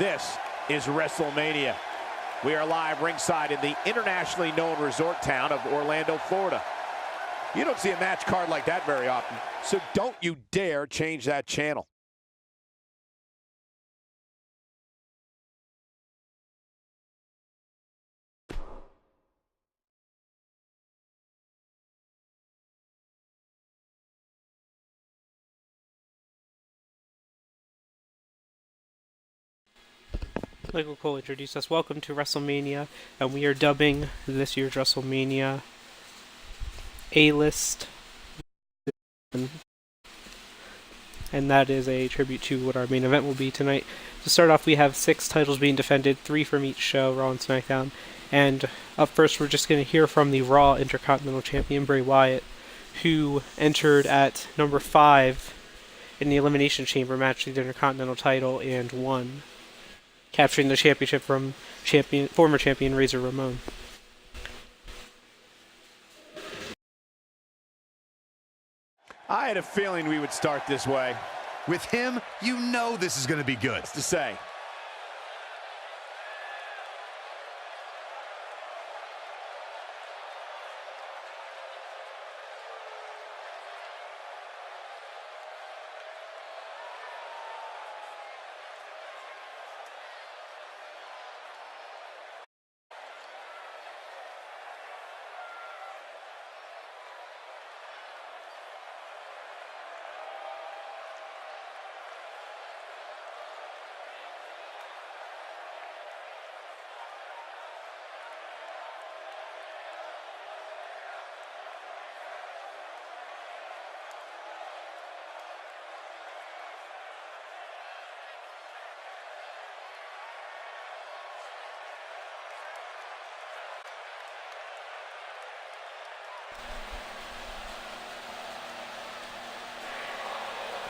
This is Wrestlemania. We are live ringside in the internationally known resort town of Orlando, Florida. You don't see a match card like that very often, so don't you dare change that channel. Michael Cole introduced us. Welcome to Wrestlemania, and we are dubbing this year's Wrestlemania A-List, and that is a tribute to what our main event will be tonight. To start off, we have 6 titles being defended, 3 from each show, Raw and SmackDown, and up first we're just going to hear from the Raw Intercontinental Champion Bray Wyatt, who entered at number 5 in the Elimination Chamber match for the Intercontinental title and won, capturing the championship from former champion Razor Ramon. I had a feeling we would start this way. With him, you know this is going to be good. What's to say?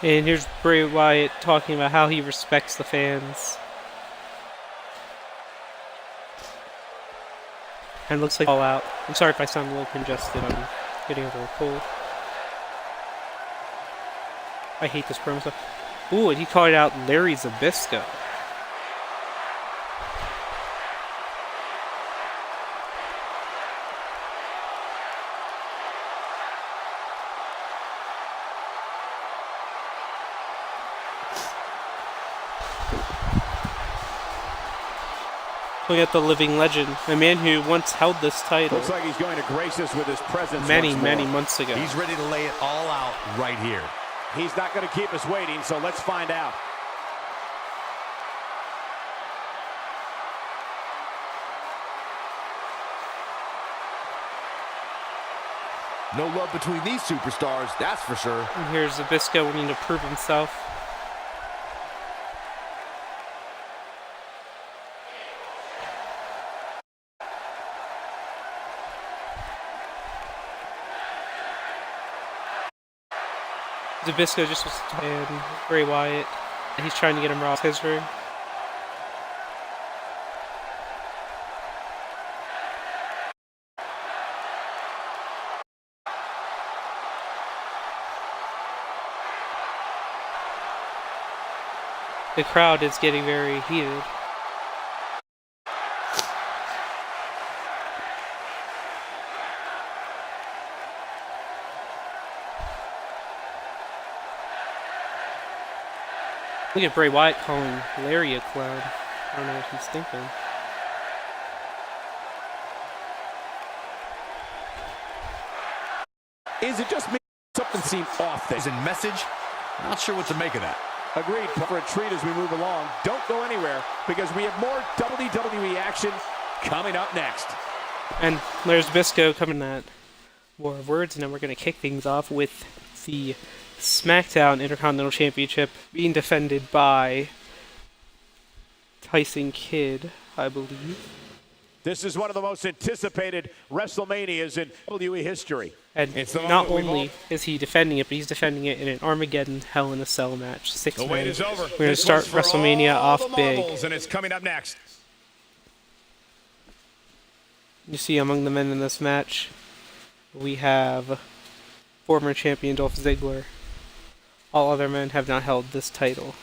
And here's Bray Wyatt talking about how he respects the fans. And looks like all out. I'm sorry if I sound a little congested. I'm getting over a cold. I hate this promo stuff. Ooh, and he called out Larry Zbyszko. Looking at the living legend, a man who once held this title. Looks like he's going to grace us with his presence many months ago. He's ready to lay it all out right here. He's not going to keep us waiting, so let's find out. No love between these superstars, that's for sure. And here's Zbyszko wanting to prove himself. Zbyszko just was and Bray Wyatt. He's trying to get him Raw his ring. The crowd is getting very heated. Look at Bray Wyatt calling Larry a clown. I don't know what he's thinking. Is it just me? Something seemed off there. Is it message? Not sure what to make of that. Agreed. For a treat as we move along. Don't go anywhere because we have more WWE action coming up next. And there's Zbyszko coming at War of Words, and then we're going to kick things off with the SmackDown Intercontinental Championship being defended by Tyson Kidd, I believe. This is one of the most anticipated WrestleManias in WWE history. And not only is he defending it, but he's defending it in an Armageddon Hell in a Cell match. 6 men. The wait is over. We're going to start WrestleMania off big. And it's coming up next. You see among the men in this match, we have former champion Dolph Ziggler. All other men have not held this title.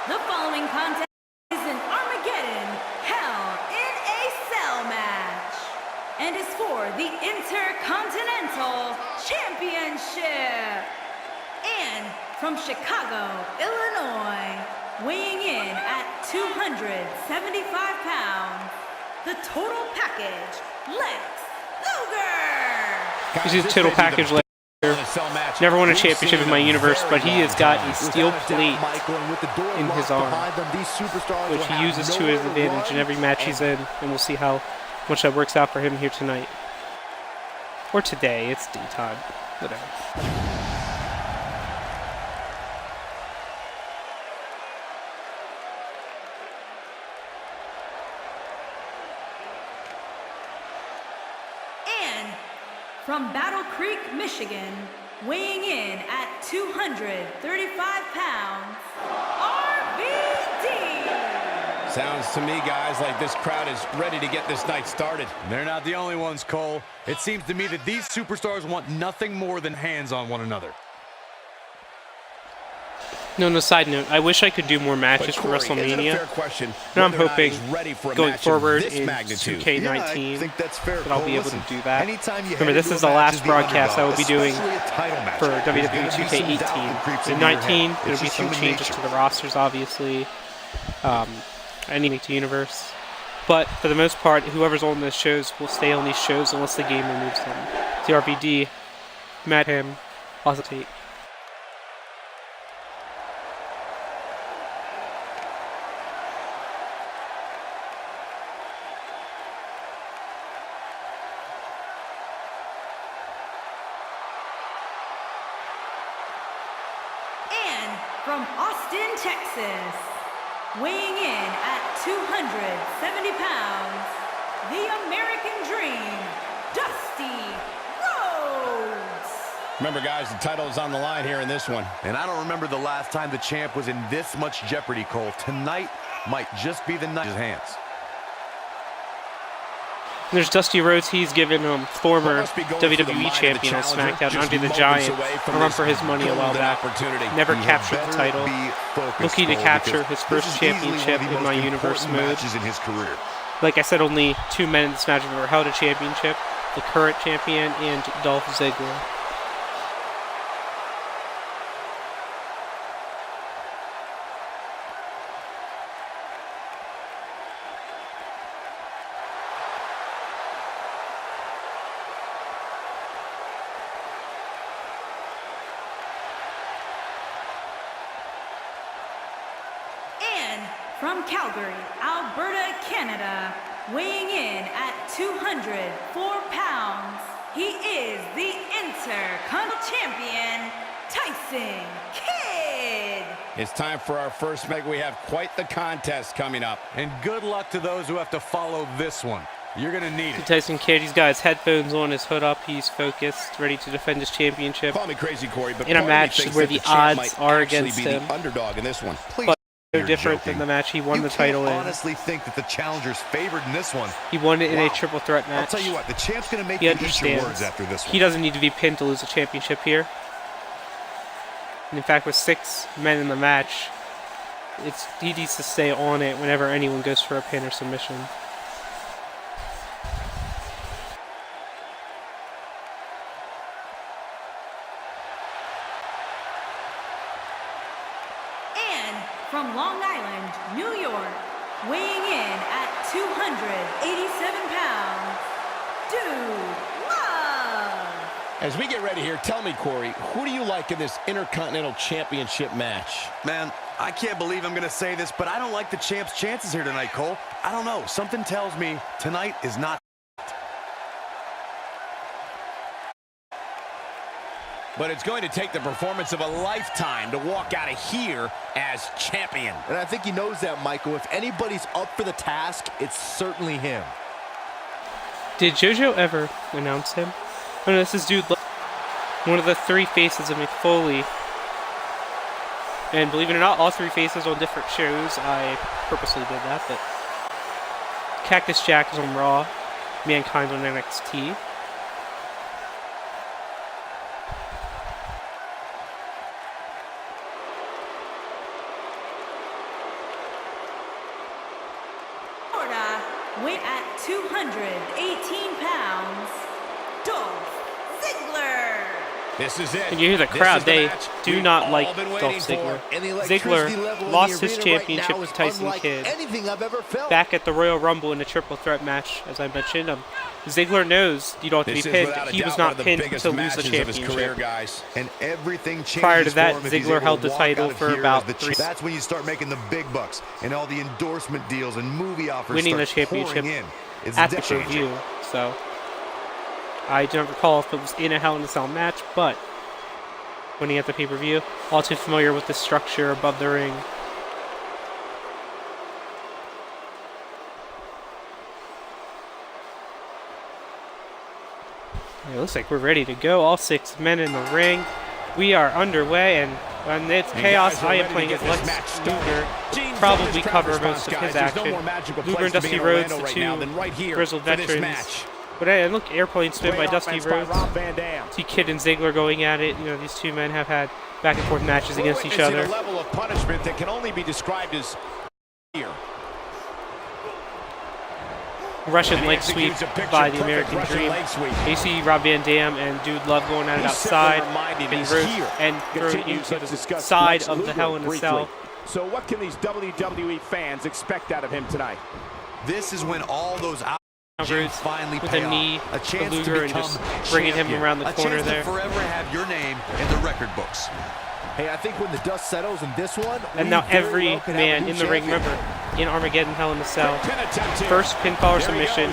The following contest is an Armageddon Hell in a Cell match and is for the Intercontinental Championship. And from Chicago, Illinois, weighing in at 275 pounds, the total package, Lex Luger. He's a total package. Never won a championship in my universe, but he has got a steel plate in his arm, which he uses to his advantage in every match he's in, and we'll see how much that works out for him here tonight. Or today, it's daytime, whatever. From Battle Creek, Michigan, weighing in at 235 pounds, RVD. Sounds to me, guys, like this crowd is ready to get this night started. They're not the only ones, Cole. It seems to me that these superstars want nothing more than hands on one another. No, side note, I wish I could do more matches for WrestleMania. Now I'm hoping, going forward in 2K19, that I'll be able to do that. Remember, this is the last broadcast I will be doing for WWE 2K18. In 19, there will be some changes to the rosters, obviously, and to Universe. But for the most part, whoever's on those shows will stay on these shows unless the game removes them. The RVD, Matt Him, Awesome Tate. From Austin, Texas, weighing in at 270 pounds, the American Dream, Dusty Rhodes. Remember, guys, the title is on the line here in this one. And I don't remember the last time the champ was in this much jeopardy, Cole. Tonight might just be the night in his hands. And there's Dusty Rhodes. He's given former WWE champion on SmackDown, Andre the Giant, a run for his money a while back. Never captured the title. Looking to capture his first championship in my universe mode. Like I said, only 2 men in this match have ever held a championship. The current champion and Dolph Ziggler. From Calgary, Alberta, Canada, weighing in at 204 pounds, he is the Intercontinental Champion, Tyson Kidd. It's time for our first match. We have quite the contest coming up. And good luck to those who have to follow this one. You're going to need it. Tyson Kidd, he's got his headphones on, his hood up, he's focused, ready to defend his championship. Call me crazy, Corey, but in a match where the odds are against him. The underdog in this one. But no different than the match he won the title in. I honestly think that the challenger's favored in this one. He won it in a triple threat match. I'll tell you what, the champ's going to make he you understands. eat your words after this one. He doesn't need to be pinned to lose a championship here. And in fact, with 6 men in the match, he needs to stay on it whenever anyone goes for a pin or submission. From Long Island, New York, weighing in at 287 pounds, Dude Love. As we get ready here, tell me, Corey, who do you like in this Intercontinental Championship match? Man, I can't believe I'm going to say this, but I don't like the champ's chances here tonight, Cole. I don't know. Something tells me tonight is not. But it's going to take the performance of a lifetime to walk out of here as champion. And I think he knows that, Michael. If anybody's up for the task, it's certainly him. Did JoJo ever announce him? Oh no, this is Dude Love, one of the 3 faces of Mick Foley. And believe it or not, all 3 faces on different shows. I purposely did that, but Cactus Jack is on Raw, Mankind on NXT. weighing at 218 pounds, Dolph Ziggler. This is it. And you hear the crowd, they do not like Dolph Ziggler. Ziggler lost his championship to Tyson Kidd back at the Royal Rumble in a triple threat match, as I mentioned. Ziggler knows you don't have to be pinned. He was not pinned to lose the championship. And everything Prior to that, for him if he's Ziggler able held to the walk title out for here about as the 3. That's when you start making the big bucks and all the endorsement deals and movie offers Winning the start championship pouring in. It's at the definitely pay-per-view. So I don't recall if it was in a Hell in a Cell match, but winning at the pay-per-view. All too familiar with the structure above the ring. It looks like we're ready to go. All 6 men in the ring. We are underway, and when it's chaos, I am playing as Lex Luger. Probably cover most of his action. Luger and Dusty Rhodes, the 2 grizzled veterans. But and look, airplane spin by Dusty Rhodes. See Kidd and Ziggler going at it. You know, these 2 men have had back and forth matches against each other. A level of punishment that can only be described as here. Russian leg sweep by the American Dream. You see Rob Van Dam and Dude Love going at it outside, and throwing into the side of the Hell in a Cell. So what can these WWE fans expect out of him tonight? This is when all those Rhodes finally with pay a knee off. A to chance Luger to and just become bringing him champion. around the corner a chance there. To forever have your name in the record books. Hey, I think when the dust settles in this one, And now every man in the ring, remember, in Armageddon Hell in a Cell, first pinfall or submission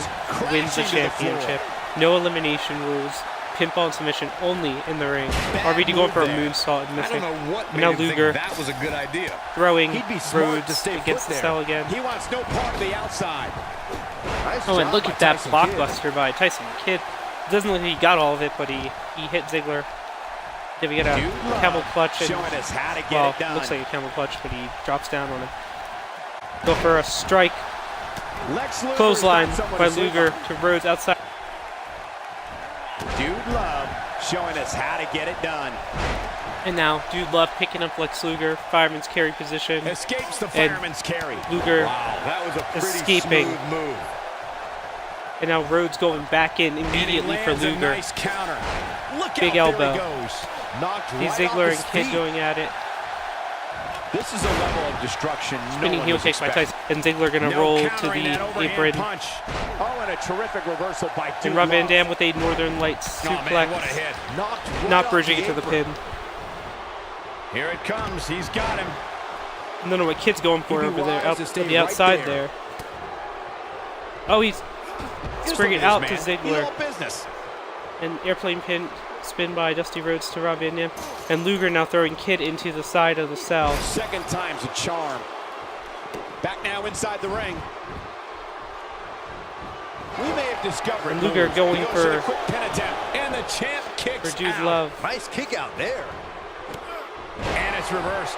wins the championship. No elimination rules. Pinfall and submission only in the ring. RVD going for a moonsault and missing. And now Luger that was a good idea. throwing smart to Rhodes stay against put the there. cell again. He wants no part of the outside. Nice Oh, and job look by at that Tyson blockbuster by Tyson Kidd. Doesn't look like he got all of it, but he hit Ziggler. Did we get a camel clutch? And, Showing us how to get well, it done. looks like a camel clutch, but he drops down on him. Go for a strike. Clothesline by Luger to Rhodes outside. Dude Love showing us how to get it done. And now Dude Love picking up Lex Luger, fireman's carry position. Escapes the fireman's carry. Luger Wow, that was a pretty escaping. smooth move. And now Rhodes going back in immediately for Luger. Nice counter. Look Big out, elbow. there he goes. Knocked See right off Ziggler his and Kidd feet. going at it. This is a level of destruction Spinning heel kick by Tyson. And Ziggler going to roll to the apron. Punch. Oh, and a terrific reversal by Dude And Rob Van Love. Dam with a Northern Lights Oh, suplex. man, what a hit. Knocked right Not off bridging the it to the apron. pin. Here it comes. He's got him. I don't know what Kidd's going for He'd be over there, wise out to stay on the right outside there. there. Oh, he's bringing it out to He's Ziggler. all business. An airplane pin spin by Dusty Rhodes to Rob Van Dam. And Luger now throwing Kidd into the side of the cell. Second time's a charm. Back now inside the ring. We may have discovered. And Luger going He goes for- to the quick pin attempt, and the champ kicks For Dude out. Love. Nice kick out there. And it's reversed.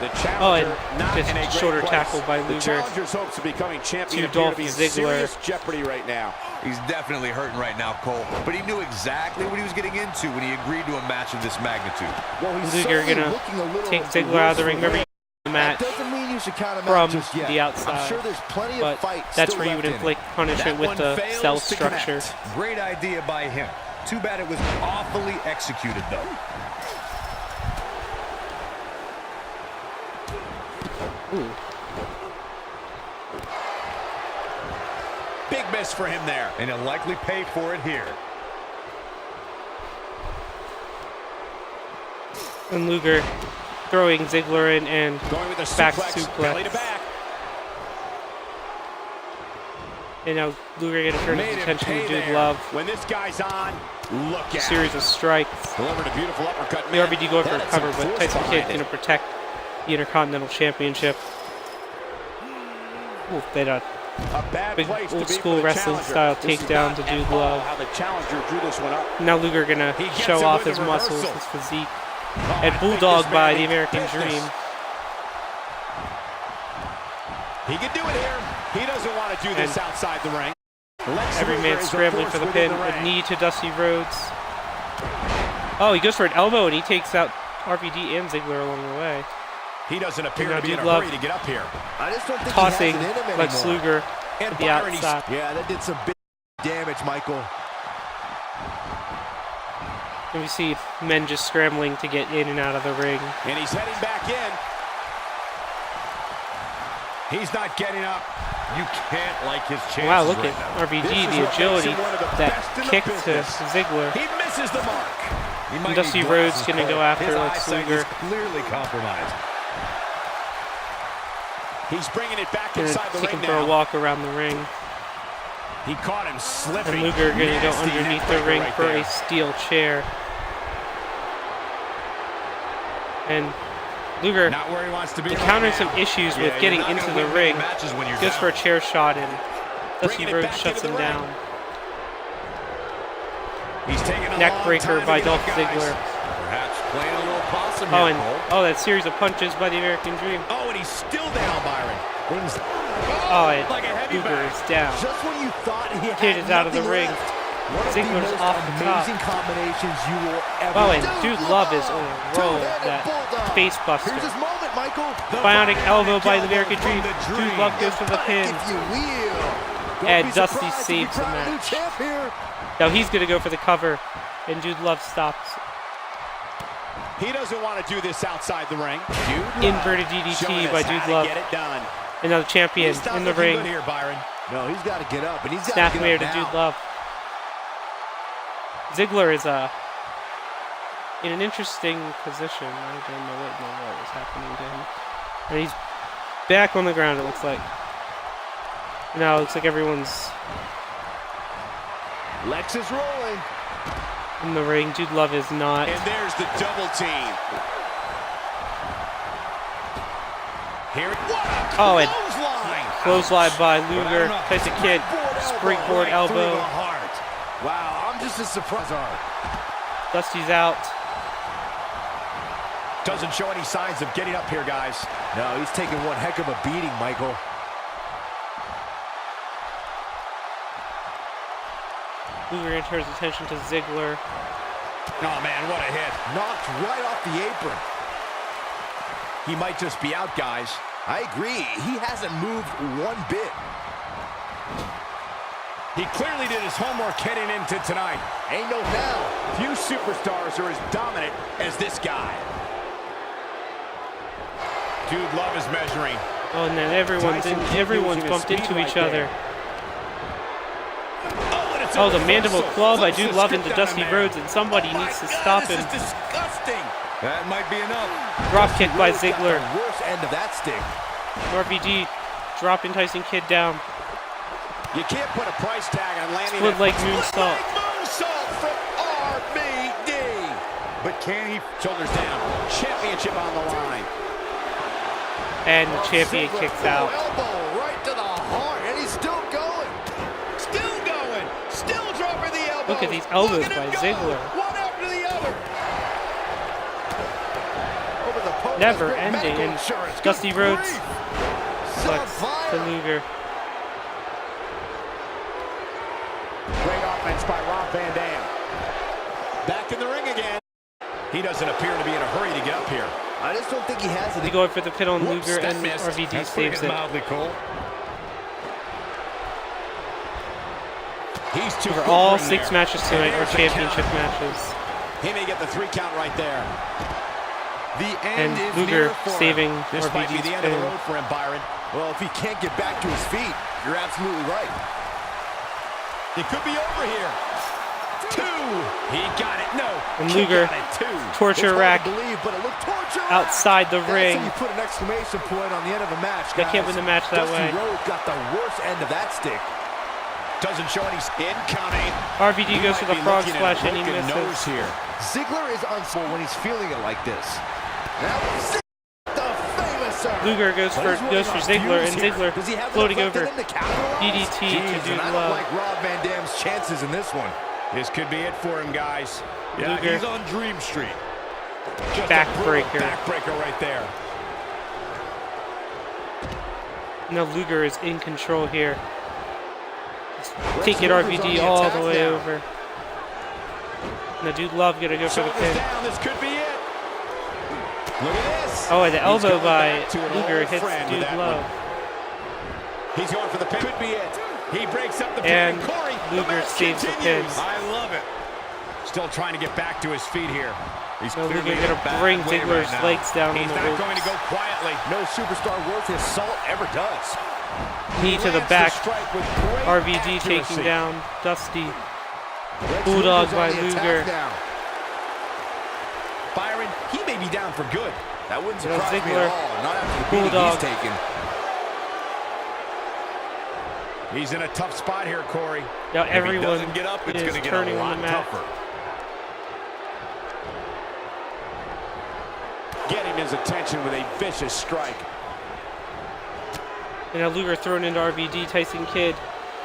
The Oh, challenger and not just in a great shoulder place. tackle by The Luger challenger's hopes of becoming champion to appear Dolph to be in Ziggler. serious jeopardy right now. He's definitely hurting right now, Cole. But he knew exactly what he was getting into when he agreed to a match of this magnitude. Well, he's Luger certainly gonna looking a little take Ziggler out of the ring. Remember the That match doesn't mean you should count him from out just yet. the outside, I'm sure there's plenty of but fight that's still where you would left in it. inflict punishment That with one the fails cell to connect. structure. Great idea by him. Too bad it was awfully executed, though. Ooh. Big miss for him there. And he'll likely pay for it here. And Luger throwing Ziggler in and Going with a back suplex, belly to suplex. back. And now Luger going to turn Made his him attention pay to Dude there. Love. When this guy's on, look A out. series of strikes. Delivered a beautiful uppercut. The Man, RVD going for a that had cover, some but force Tyson behind Kidd it. going to protect the Intercontinental Championship. Ooh, they got A bad big place to old be school for the wrestling challenger. style This is takedown not to at Dude all Love. How the challenger drew this one up. Now Luger going to He gets show him off with his a muscles, reversal. his physique. Oh, And I think Bulldog this man by the means American business. Dream. He can do it here. He doesn't want to do this And outside the ring. Lex Every Luger man is a scrambling force for the within pin. the A ring. knee to Dusty Rhodes. Oh, he goes for an elbow and he takes out RVD and Ziggler along the way. He doesn't appear Now to be in Dude a Love hurry to get up here. I just don't think Tossing he has it in him Lex anymore. Luger And the Byron, outside. Yeah, that did some big damage, Michael. And we see men just scrambling to get in and out of the ring. And he's heading back in. He's not getting up. You can't like his chances. Wow, look right at now. RVD, This is the what agility, makes him one of the that best in the kick to business. Ziggler. He misses the mark. He might Dusty need Rhodes glasses, gonna go Cole. after His Lex eyesight Luger. is clearly compromised. He's bringing it back Gonna inside the take ring him for a now. walk around the ring. He caught him slipping. And Luger gonna go Nasty underneath the neckbreaker ring right for there. a steel chair. And Luger Not where he wants to be. encountering right some now. issues Yeah, with you're getting not into gonna the win many ring. matches when you're Goes for a down. chair shot and Dusty Bringing it Rhodes back shuts into him the ring. down. He's taking a Neck long breaker time to by get Dolph up, guys. Ziggler. Perhaps playing a little possum Oh, here, and Cole. that series of punches by the American Dream. Oh, and he's still down, Byron. Things Oh, and like a heavy Luger bag. is down. just when you thought he Kid had is out of the nothing ring. left. One of Ziggler's the most off the top. amazing combinations you will ever Oh, and do. Dude Love is on a roll. Two-headed That bulldog. face buster. Here's his moment, Michael. Bionic elbow by the elbow American from Dream. the Dude Dream. Love goes for the Cut pin. if you will. Don't And be Dusty surprised if saves you the crown a new match. champ here. Now he's going to go for the cover, and Dude Love stops. He doesn't want to do this outside the ring. Inverted Showing DDT us by how Dude to Love. get it done. Another champion He's not in the looking ring. good here, Byron. No, he's got to get up, and he's got Snap to mirror get to up Dude now. Love. Ziggler is in an interesting position. I don't know what in the world is happening to him. And he's back on the ground, it looks like. Now it looks like everyone's Lex is rolling. in the ring. Dude Love is not. And there's the double team. Here, what a Oh, and clothesline! clothesline by But I Luger. don't know. Tyson Kidd. Springboard Right through the elbow. heart. Wow, I'm just as surprised. Dusty's out. Doesn't show any signs of getting up here, guys. No, he's taking one heck of a beating, Michael. Luger turns attention to Ziggler. Oh, man, what a hit. Knocked right off the apron. He might just be out, guys. I agree. He hasn't moved one bit. He clearly did his homework heading into tonight. Ain't no doubt. Few superstars are as dominant as this guy. Dude Love is measuring. Oh, and then everyone's bumped into each other. And it's Oh, a the mandible reversal. claw by Flips Dude the Love script into down Dusty in there. Rhodes, and somebody Oh my needs to God, stop this him. is disgusting. That might be enough. Drop kick by Rhodes got Ziggler. the worst end of that stick. RVD dropping Tyson Kidd down. You can't put a price tag on landing Split a leg moonsault. Split leg moonsault from RVD. But can he? Shoulders down. Championship on the line. And the champion Ziggler kicks full out. elbow right to the heart, and he's still going. Still going. Still dropping the elbow. Look at these elbows Look at him by go. Ziggler. One after the other. Over the post. Never Great ending, medical and insurance. Dusty Good Rhodes grief. flex Set to fire. Luger. Great offense by Rob Van Dam. Back in the ring again. He doesn't appear to be in a hurry to get up here. I just don't think he has it. They go for the pin on Whoops, Luger, that and missed. RVD That's saves putting it. it mildly, Cole. He's too For quick all for him 6 there. matches tonight And are there's the championship count. matches. He may get the 3 count right there. The And end is Luger near for him. saving This might be RVD's the end of the pin. road for him, Byron. Well, if he can't get back to his feet, you're absolutely right. It could be over here. 2. He got it. No. And He Luger got it. 2. Torture It's rack hard to believe, but it looked torture rack. outside the That's ring. how you put an exclamation point on the end of a match, They guys. can't win the match that Dusty way. Rhodes got the worst end of that stick. Doesn't show any incoming. RVD goes for the Might be frog looking at a splash, and he broken misses. nose here. Ziggler is unstoppable when he's feeling it like this. Now, the famous Luger goes for Ziggler, and Ziggler Does he have floating enough left over. in him to capitalize? DDT to Jeez, Dude and I don't Love. like Rob Van Dam's chances in this one. This could be it for him, guys. Yeah, Luger. he's on Dream Street. Just Backbreaker. a brutal backbreaker right there. Now Luger is in control here. Taking RVD all the way over. Now Dude Love gonna go for the Shoulders pin. down. This could be it. Look at this. Oh, and the He's elbow going by back to an Luger old hits friend with Dude that Love. one. He's going for the pin. Could be it. He breaks up the pin. And Corey, Luger saves the pin. I love it. Still trying to get back to his feet here. He's So Luger clearly in a gonna bad bring way Ziggler's right now. legs down He's on the not ropes. going to go quietly. No superstar worth his salt ever does. Knee to the Lands back. strike with great RVD accuracy. taking down Dusty. Lex Bulldog Luger's by on the attack Luger. now. Byron, he may be down for good. That wouldn't You know, surprise me Ziggler, at all. Not after the beating Bulldog. he's taken. He's in a tough spot here, Corey. Now If he everyone doesn't get up, it's is going to get a turning on lot the mat. tougher. Getting his attention with a vicious strike. And now Luger thrown into RVD. Tyson Kidd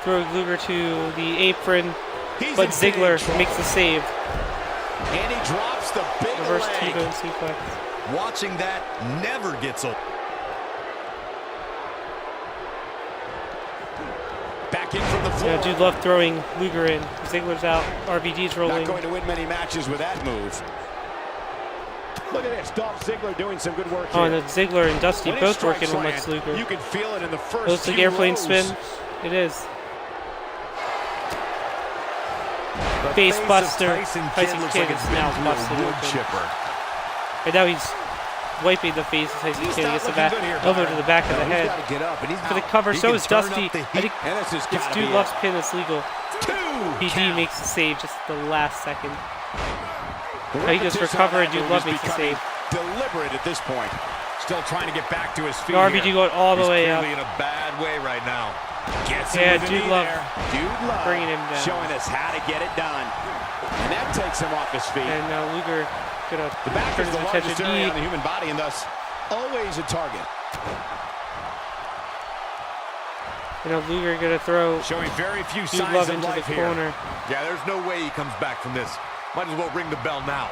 throwing Luger to the apron, He's but in big Ziggler trouble. makes the save. And he drops the big Reverse leg. T-bone suplex. Watching that never gets old. Back in from the floor. Yeah, dude love throwing Luger in. Ziggler's out. RVD's rolling. Not going to win many matches with that move. Look at this. Dolph Ziggler doing some good work here. Oh, and then Ziggler and Dusty When his both working strikes on Lex land, Luger. You can feel it in the first Looks like few airplane rows. spin. It is. The Face of buster. Tyson Tyson looks Kidd like is it's been now through a busted wood open. chipper. And now he's wiping the face of Tyson He's Kidd. not Gets the looking back good here, elbow Byron. to the back of the He's head. got to get up, and he's For the cover, He so can is turn Dusty. up the I heat. think And this is this gotta dude be loves it. pin that's legal. Two BD count. makes the save just the last second. The Now he goes for repetition cover, on and that dude move love is makes the becoming save. deliberate at this point. Still trying to get back to his feet Now RVD here. going all the He's way up. clearly in a bad way right now. Gets him Yeah, with the dude knee love there. Dude Love bringing him down. showing us how to get it done. And that takes him off his feet. And now Luger gonna The back turn is his the attention. largest area Knee. on the human body and thus always a target. And now Luger gonna throw Showing very few Dude signs Love of into the life here. corner. Yeah, there's no way he comes back from this. Might as well ring the bell now.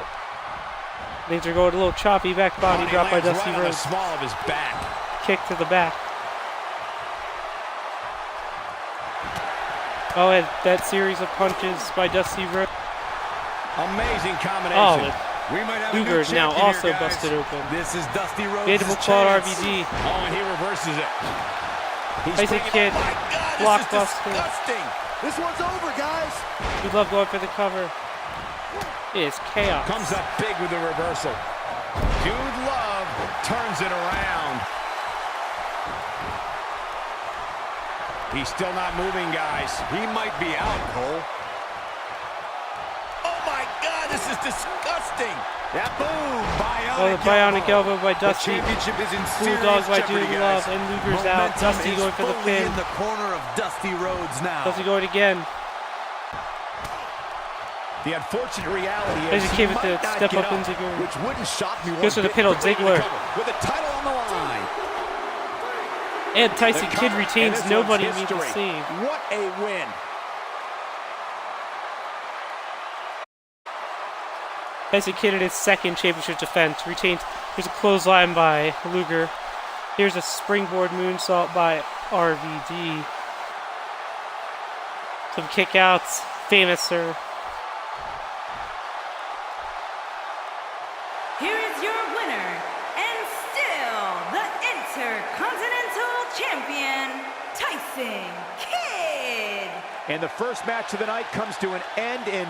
Things are going a little choppy. Back body Body drop by lands Dusty right on the Rhodes. small of his back. Kick to the back. Oh, and that series of punches by Dusty Rhodes. Amazing combination. Oh, We might have Luger a new now champion also here, guys. busted open. This is Dusty Rhodes' Mandible claw chance. RVD. Oh, and he reverses it. He's Tyson bringing- Kidd. Oh my God, Blockbuster. this is disgusting. This one's over, guys. We love going for the cover. It is chaos. Comes up big with the reversal. Dude Love turns it around. He's still not moving, guys. He might be out, Cole. Oh my God, this is disgusting. That boom, bionic Oh, the bionic elbow by The Dusty. championship is in serious Bulldog by jeopardy, Dude guys. Love, and Luger's out. Momentum Dusty is going for the fully pin. in the corner of Dusty Rhodes now. Dusty going again. The unfortunate reality is Tyson he Kidd with might the not step get up in Ziggler. Which wouldn't shock me one Goes for the bit. pin on Completing Ziggler. the cover With the title on the line. And Tyson The Kidd cover, retains. and this Nobody one's needs to history. save. What a win. Tyson Kidd in his second championship defense retains. Here's a clothesline by Luger. Here's a springboard moonsault by RVD. Some kickouts. Famouser. Here is your winner, and still the Intercontinental Champion, Tyson Kidd. And the first match of the night comes to an end in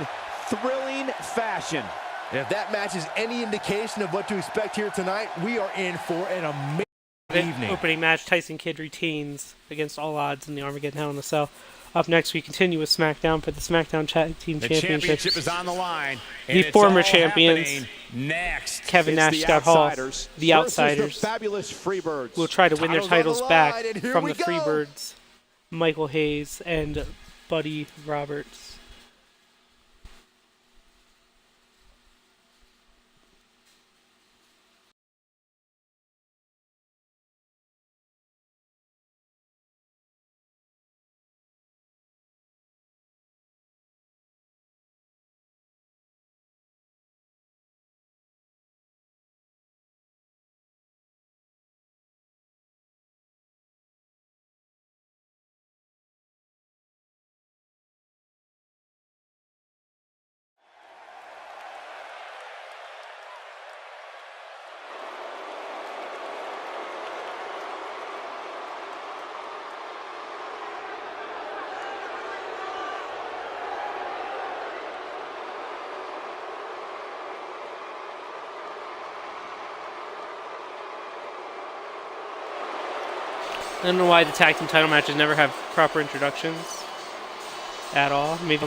thrilling fashion. And if that match is any indication of what to expect here tonight, we are in for an amazing evening. Opening match, Tyson Kidd retains against all odds in the Armageddon Hell in a Cell. Up next, we continue with SmackDown for the SmackDown Tag Team The Championship. championship is on the line. and The it's former all champions, happening next. Kevin It's Nash, the Scott Hall, Outsiders the versus Outsiders, the fabulous Freebirds. will try to win their Titles on titles the back line, and here from we the go. Freebirds, Michael Hayes and Buddy Roberts. I don't know why the tag team title matches never have proper introductions at all. Maybe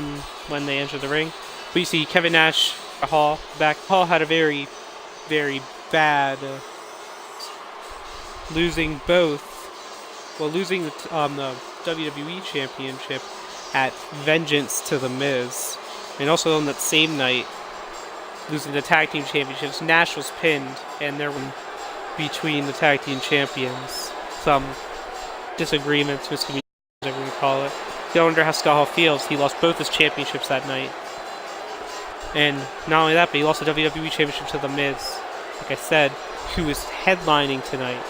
when they enter the ring. But you see Kevin Nash, Hall back. Hall had a very, very bad losing both. Well, losing the WWE Championship at Vengeance to The Miz. And also on that same night, losing the Tag Team Championships. Nash was pinned, and there were between the Tag Team Champions some disagreements, miscommunications, whatever you call it. You wonder how Scott Hall feels. He lost both his championships that night. And not only that, but he lost the WWE Championship to The Miz. Like I said, who is headlining tonight,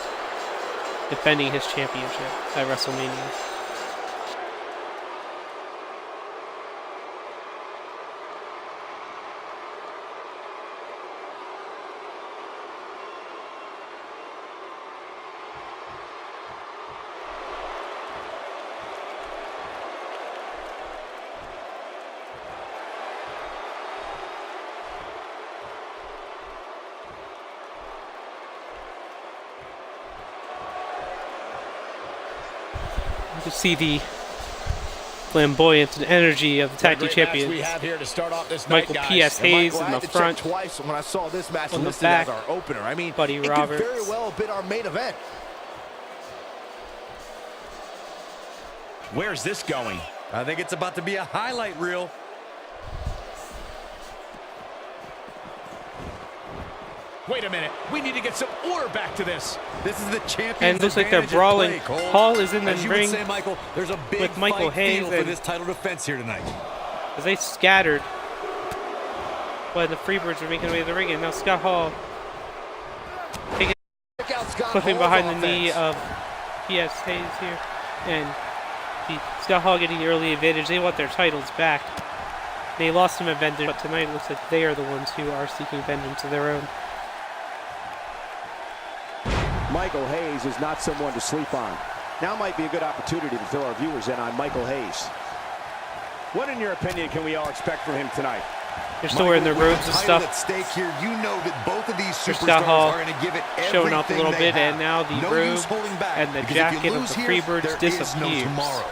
defending his championship at WrestleMania. You see the flamboyance and energy of the tag team champions. We have here to start off this Michael night, P.S. Hayes in the front. Twice when I saw this match On the listed back, as our opener. I mean, Buddy it Roberts. could very well have been our main event. Where's this going? I think it's about to be a highlight reel. Wait a minute. We need to get some order back to this. This is the champion's And it looks like they're advantage at brawling. play, Cole. Hall is in the As you would ring say, Michael, there's a big with Michael fight Hayes feel for and- this title defense here tonight. As they scattered while the Freebirds were making their way to the ring. And now Scott Hall taking, Check out Scott flipping Hall's behind the offense. knee of P.S. Hayes here. And Scott Hall getting the early advantage. They want their titles back. They lost them at Vengeance, but tonight it looks like they are the ones who are seeking vengeance of their own. Michael Hayes is not someone to sleep on. Now might be a good opportunity to fill our viewers in on Michael Hayes. What, in your opinion, can we all expect from him tonight? They're still wearing their robes and stuff. At stake here, you know that both of these There's superstars Scott Hall are going to give it showing off a everything little they bit, have. and now the No robe use holding back, and the because if you jacket of lose the here, Freebirds there is no disappears. tomorrow.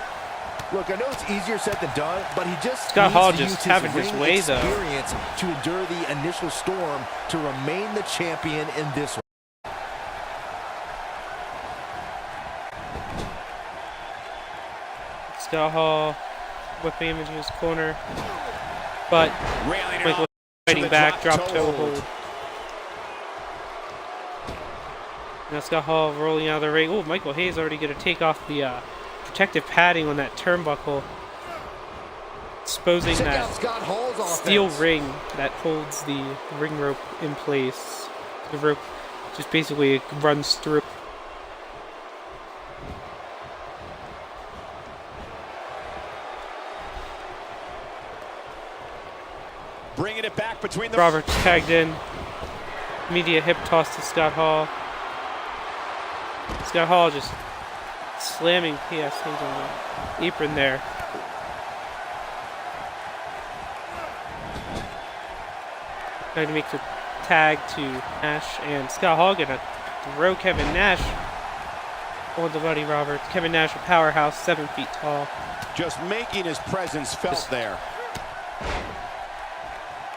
Look, I know it's easier said than done, but he just Scott needs Hall to just use having his ring way, though. experience to endure the initial storm to remain the champion in this one. Scott Hall whipping him into his corner, but Railing it Michael off fighting to the back, drop toe toe hold. hold. Now Scott Hall rolling out of the ring. Oh, Michael Hayes already going to take off the protective padding on that turnbuckle, exposing Check that out Scott Hall's steel offense. ring that holds the ring rope in place. The rope just basically runs through. Bringing it back between the... Roberts tagged in. Immediate hip toss to Scott Hall. Scott Hall just slamming P.S. Hayes on the apron there. Trying to make the tag to Nash, and Scott Hall gonna throw Kevin Nash on the Buddy Roberts. Kevin Nash, a powerhouse, 7 feet tall. Just making his presence felt there.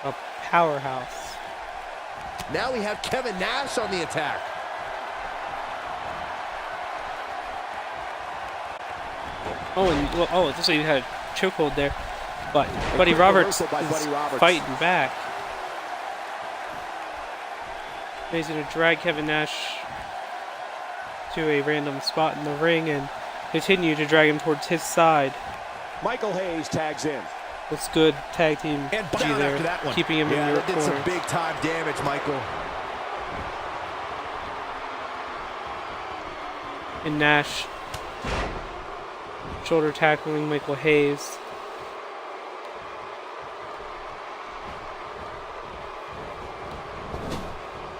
A powerhouse. Now we have Kevin Nash on the attack. Oh, and well, it looks like he had a chokehold there, but Buddy quick Roberts reversal by is Buddy Roberts. fighting back. He's going to drag Kevin Nash to a random spot in the ring and continue to drag him towards his side. Michael Hayes tags in. Looks good tag team And G down there, after that one. keeping him Yeah, in your that did some corner. big time damage, Michael. And Nash shoulder tackling Michael Hayes.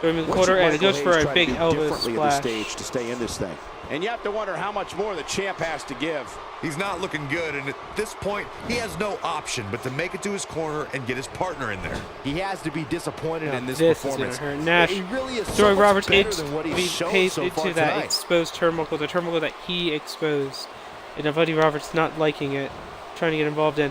Throw him in the What corner, should and it Michael goes for Hayes a try to big do elbow differently at this splash. stage to stay in this thing? And you have to wonder how much more the champ has to give. He's not looking good, and at this point, he has no option but to make it to his corner and get his partner in there. He has to be disappointed in this This performance. is going to hurt. Nash He really is so throwing much Roberts better than what he's shown pays so far into that tonight. exposed turnbuckle, the turnbuckle that he exposed. And Buddy Roberts not liking it, trying to get involved in.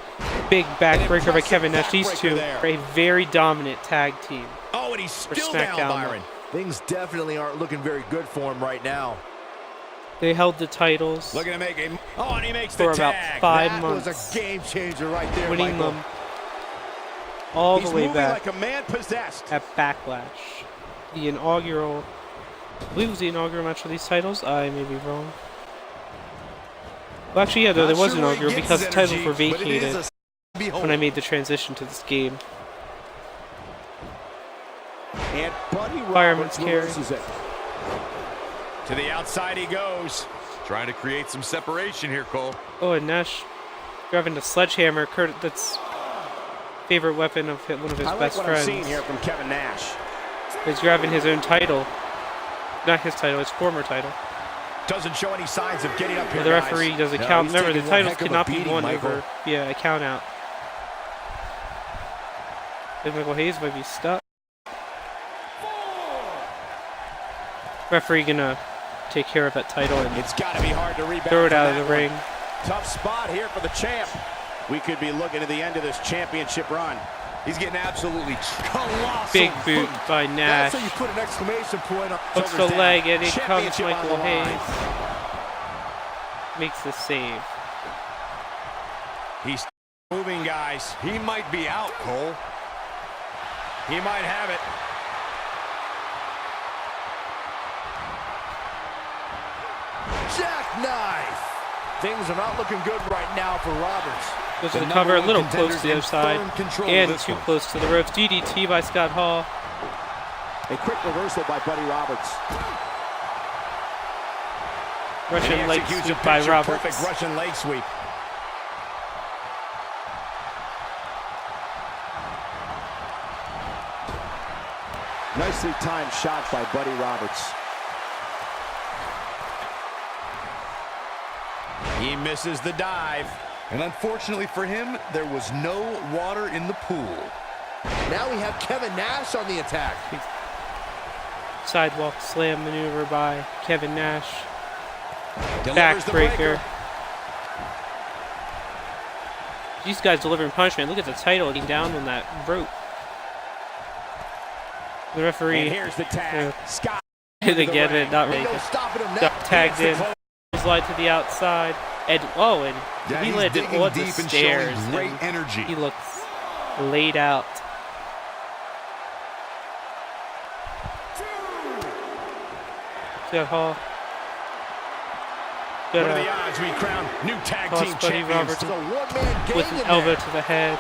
Big backbreaker by Kevin Nash. These two are a very dominant tag team. Oh, and he's For still down, SmackDown. Byron. Things definitely aren't looking very good for him right now. They held the titles Looking to make a... Oh, and he makes for the about tag. 5 That months, was a game changer right there, winning Michael. them all He's the way moving back like a man possessed. at Backlash. The inaugural, I believe it was the inaugural match for these titles. I may be wrong. Well, actually, yeah, though, there was Not sure where he inaugural gets because the his titles energy, were but it is vacated a behold. when I made the transition to this game. And Buddy Fireman's Roberts carry. reverses it. To the outside he goes. Trying to create some separation here, Cole. Oh, and Nash grabbing the sledgehammer, that's favorite weapon of one of his I like best what friends. I'm seeing here from Kevin Nash. He's grabbing his own title. Not his title, his former title. Doesn't show any signs of getting up here, The referee guys. doesn't No, count. he's Remember, the taking one titles heck of a cannot be beating, won Michael. over a count out. And Michael Hayes might be stuck. Referee gonna take care of that title and It's got to be hard to rebound. throw it from out of that the one. ring. Tough spot here for the champ. We could be looking at the end of this championship run. He's getting absolutely colossal. Big boot by Nash. That's how you put an exclamation point on. Hooks the shoulders down. leg and it comes Championship on Michael the line. Hayes. Makes the save. He's moving, guys. He might be out, Cole. He might have it. Jackknife. Things are not looking good right now for Roberts. Goes to The the cover, a number little one close to the other contenders in side. firm control of And this too one. close to the ropes. DDT by Scott Hall. A quick reversal by Buddy Roberts. And he Russian leg executes a sweep by picture-perfect Roberts. Russian leg sweep. Nicely timed shot by Buddy Roberts. He misses the dive. And unfortunately for him, there was no water in the pool. Now we have Kevin Nash on the attack. Sidewalk slam maneuver by Kevin Nash. Delivers the Backbreaker. breaker. These guys delivering punishment. Look at the title getting down on that rope. The referee And here's the tag. Scott. hit again and not really Ain't no stopping him now. got tagged in. Slide to the outside. And Yeah, he he's landed digging on the deep and stairs. showing great and energy. He looks laid out. Scott Hall. What are the Good odds we crown new tag toss team Buddy champions? Roberts It's a one-man game with an in elbow there. to the head.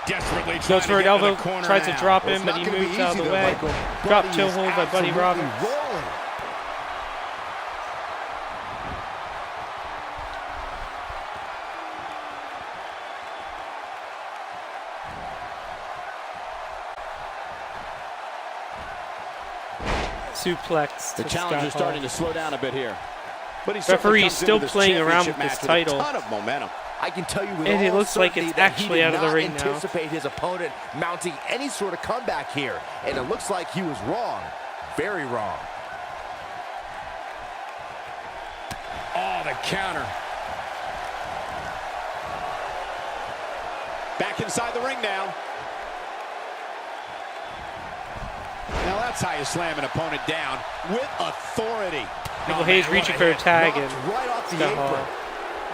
Desperately Goes trying for to an get into elbow, the corner tries to now. drop It's him, but not he gonna be moves out of easy the there, way. Michael. Drop Buddy toe is hold by Buddy absolutely Roberts. rolling. Suplex. The to challenger's Scott starting Hall. to slow down a bit here. But he's Referee still playing around with this title. A ton of momentum. I can tell you with And it all looks like certainty it's that he actually did out of the not ring now. anticipate his opponent mounting any sort of comeback here. And it looks like he was wrong. Very wrong. Oh, the counter. Back inside the ring now. Now that's how you slam an opponent down with authority. Michael Hayes reaching for a tag and Knocked right off the Scott apron. Hall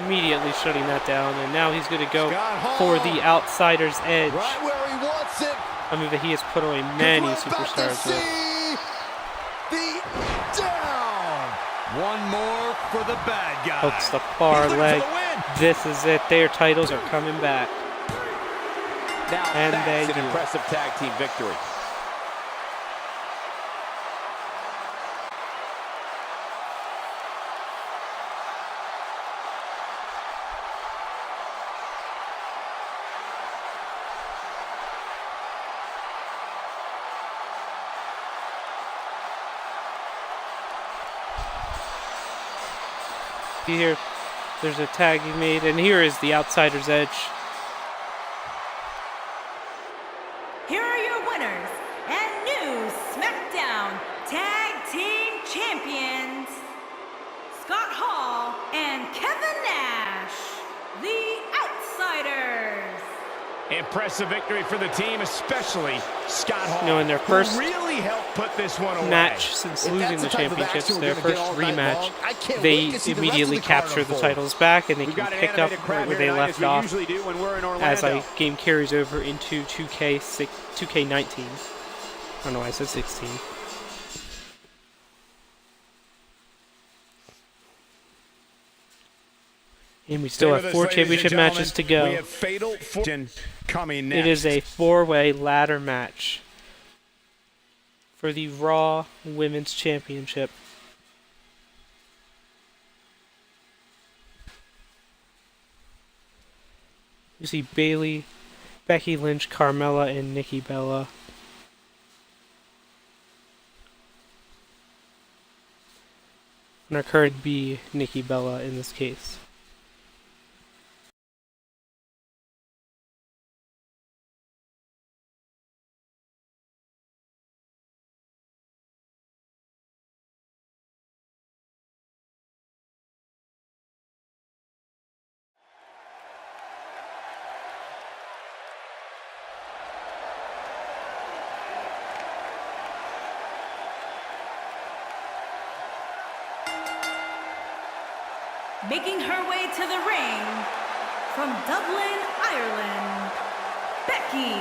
immediately shutting that down. And now he's going to go Scott Hall. for the outsider's edge. Right where he wants it. A move that he has put away many We're about to superstars with. see the down. One more for the bad guy. Hooks the far He's looking leg. for the win. This is it. Their titles are coming back. Now And that's they an do. impressive tag team victory. Here, there's a tag you made, and here is the Outsider's Edge. Here are your winners and new SmackDown Tag Team Champions, Scott Hall and Kevin Nash, the Outsiders. Impressive victory for the team, especially Scott Hall. You know, in their first really helped put this one away. match since losing the championships, their first rematch, they immediately capture the titles back, and they can pick up right where they left off as a game carries over into 2K19. I don't know why I said 16. And we still have 4 championship matches to go. We have Fatal Fortune coming next. It is a 4-way ladder match for the Raw Women's Championship. You see Bayley, Becky Lynch, Carmella, and Nikki Bella. And our card would be Nikki Bella in this case. Making her way to the ring from Dublin, Ireland, Becky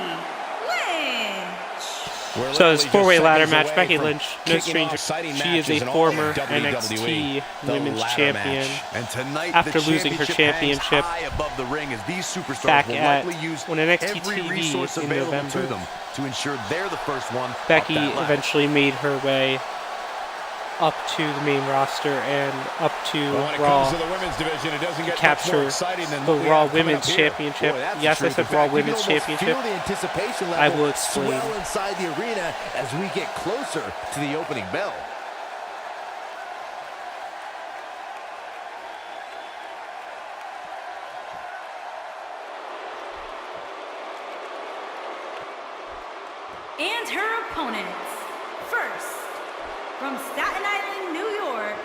Lynch. So it's 4-way ladder match. Becky Lynch, no stranger. She is a former NXT Women's Champion. And tonight, after losing her championship above the ring, as these superstars back will at likely use when NXT every TV resource in available November. to them to ensure they're the first one. Becky up that ladder. eventually made her way up to the main roster and up to When it Raw comes to the women's division, it doesn't to get much more capture exciting than the what we Raw have coming Women's up here. Championship. Boy, that's Yes, the I truth. said In Raw fact, you can Women's almost Championship. Feel the anticipation I level will explain. swell inside the arena as we get closer to the opening bell. And her opponents. First, from Staten Island, New York,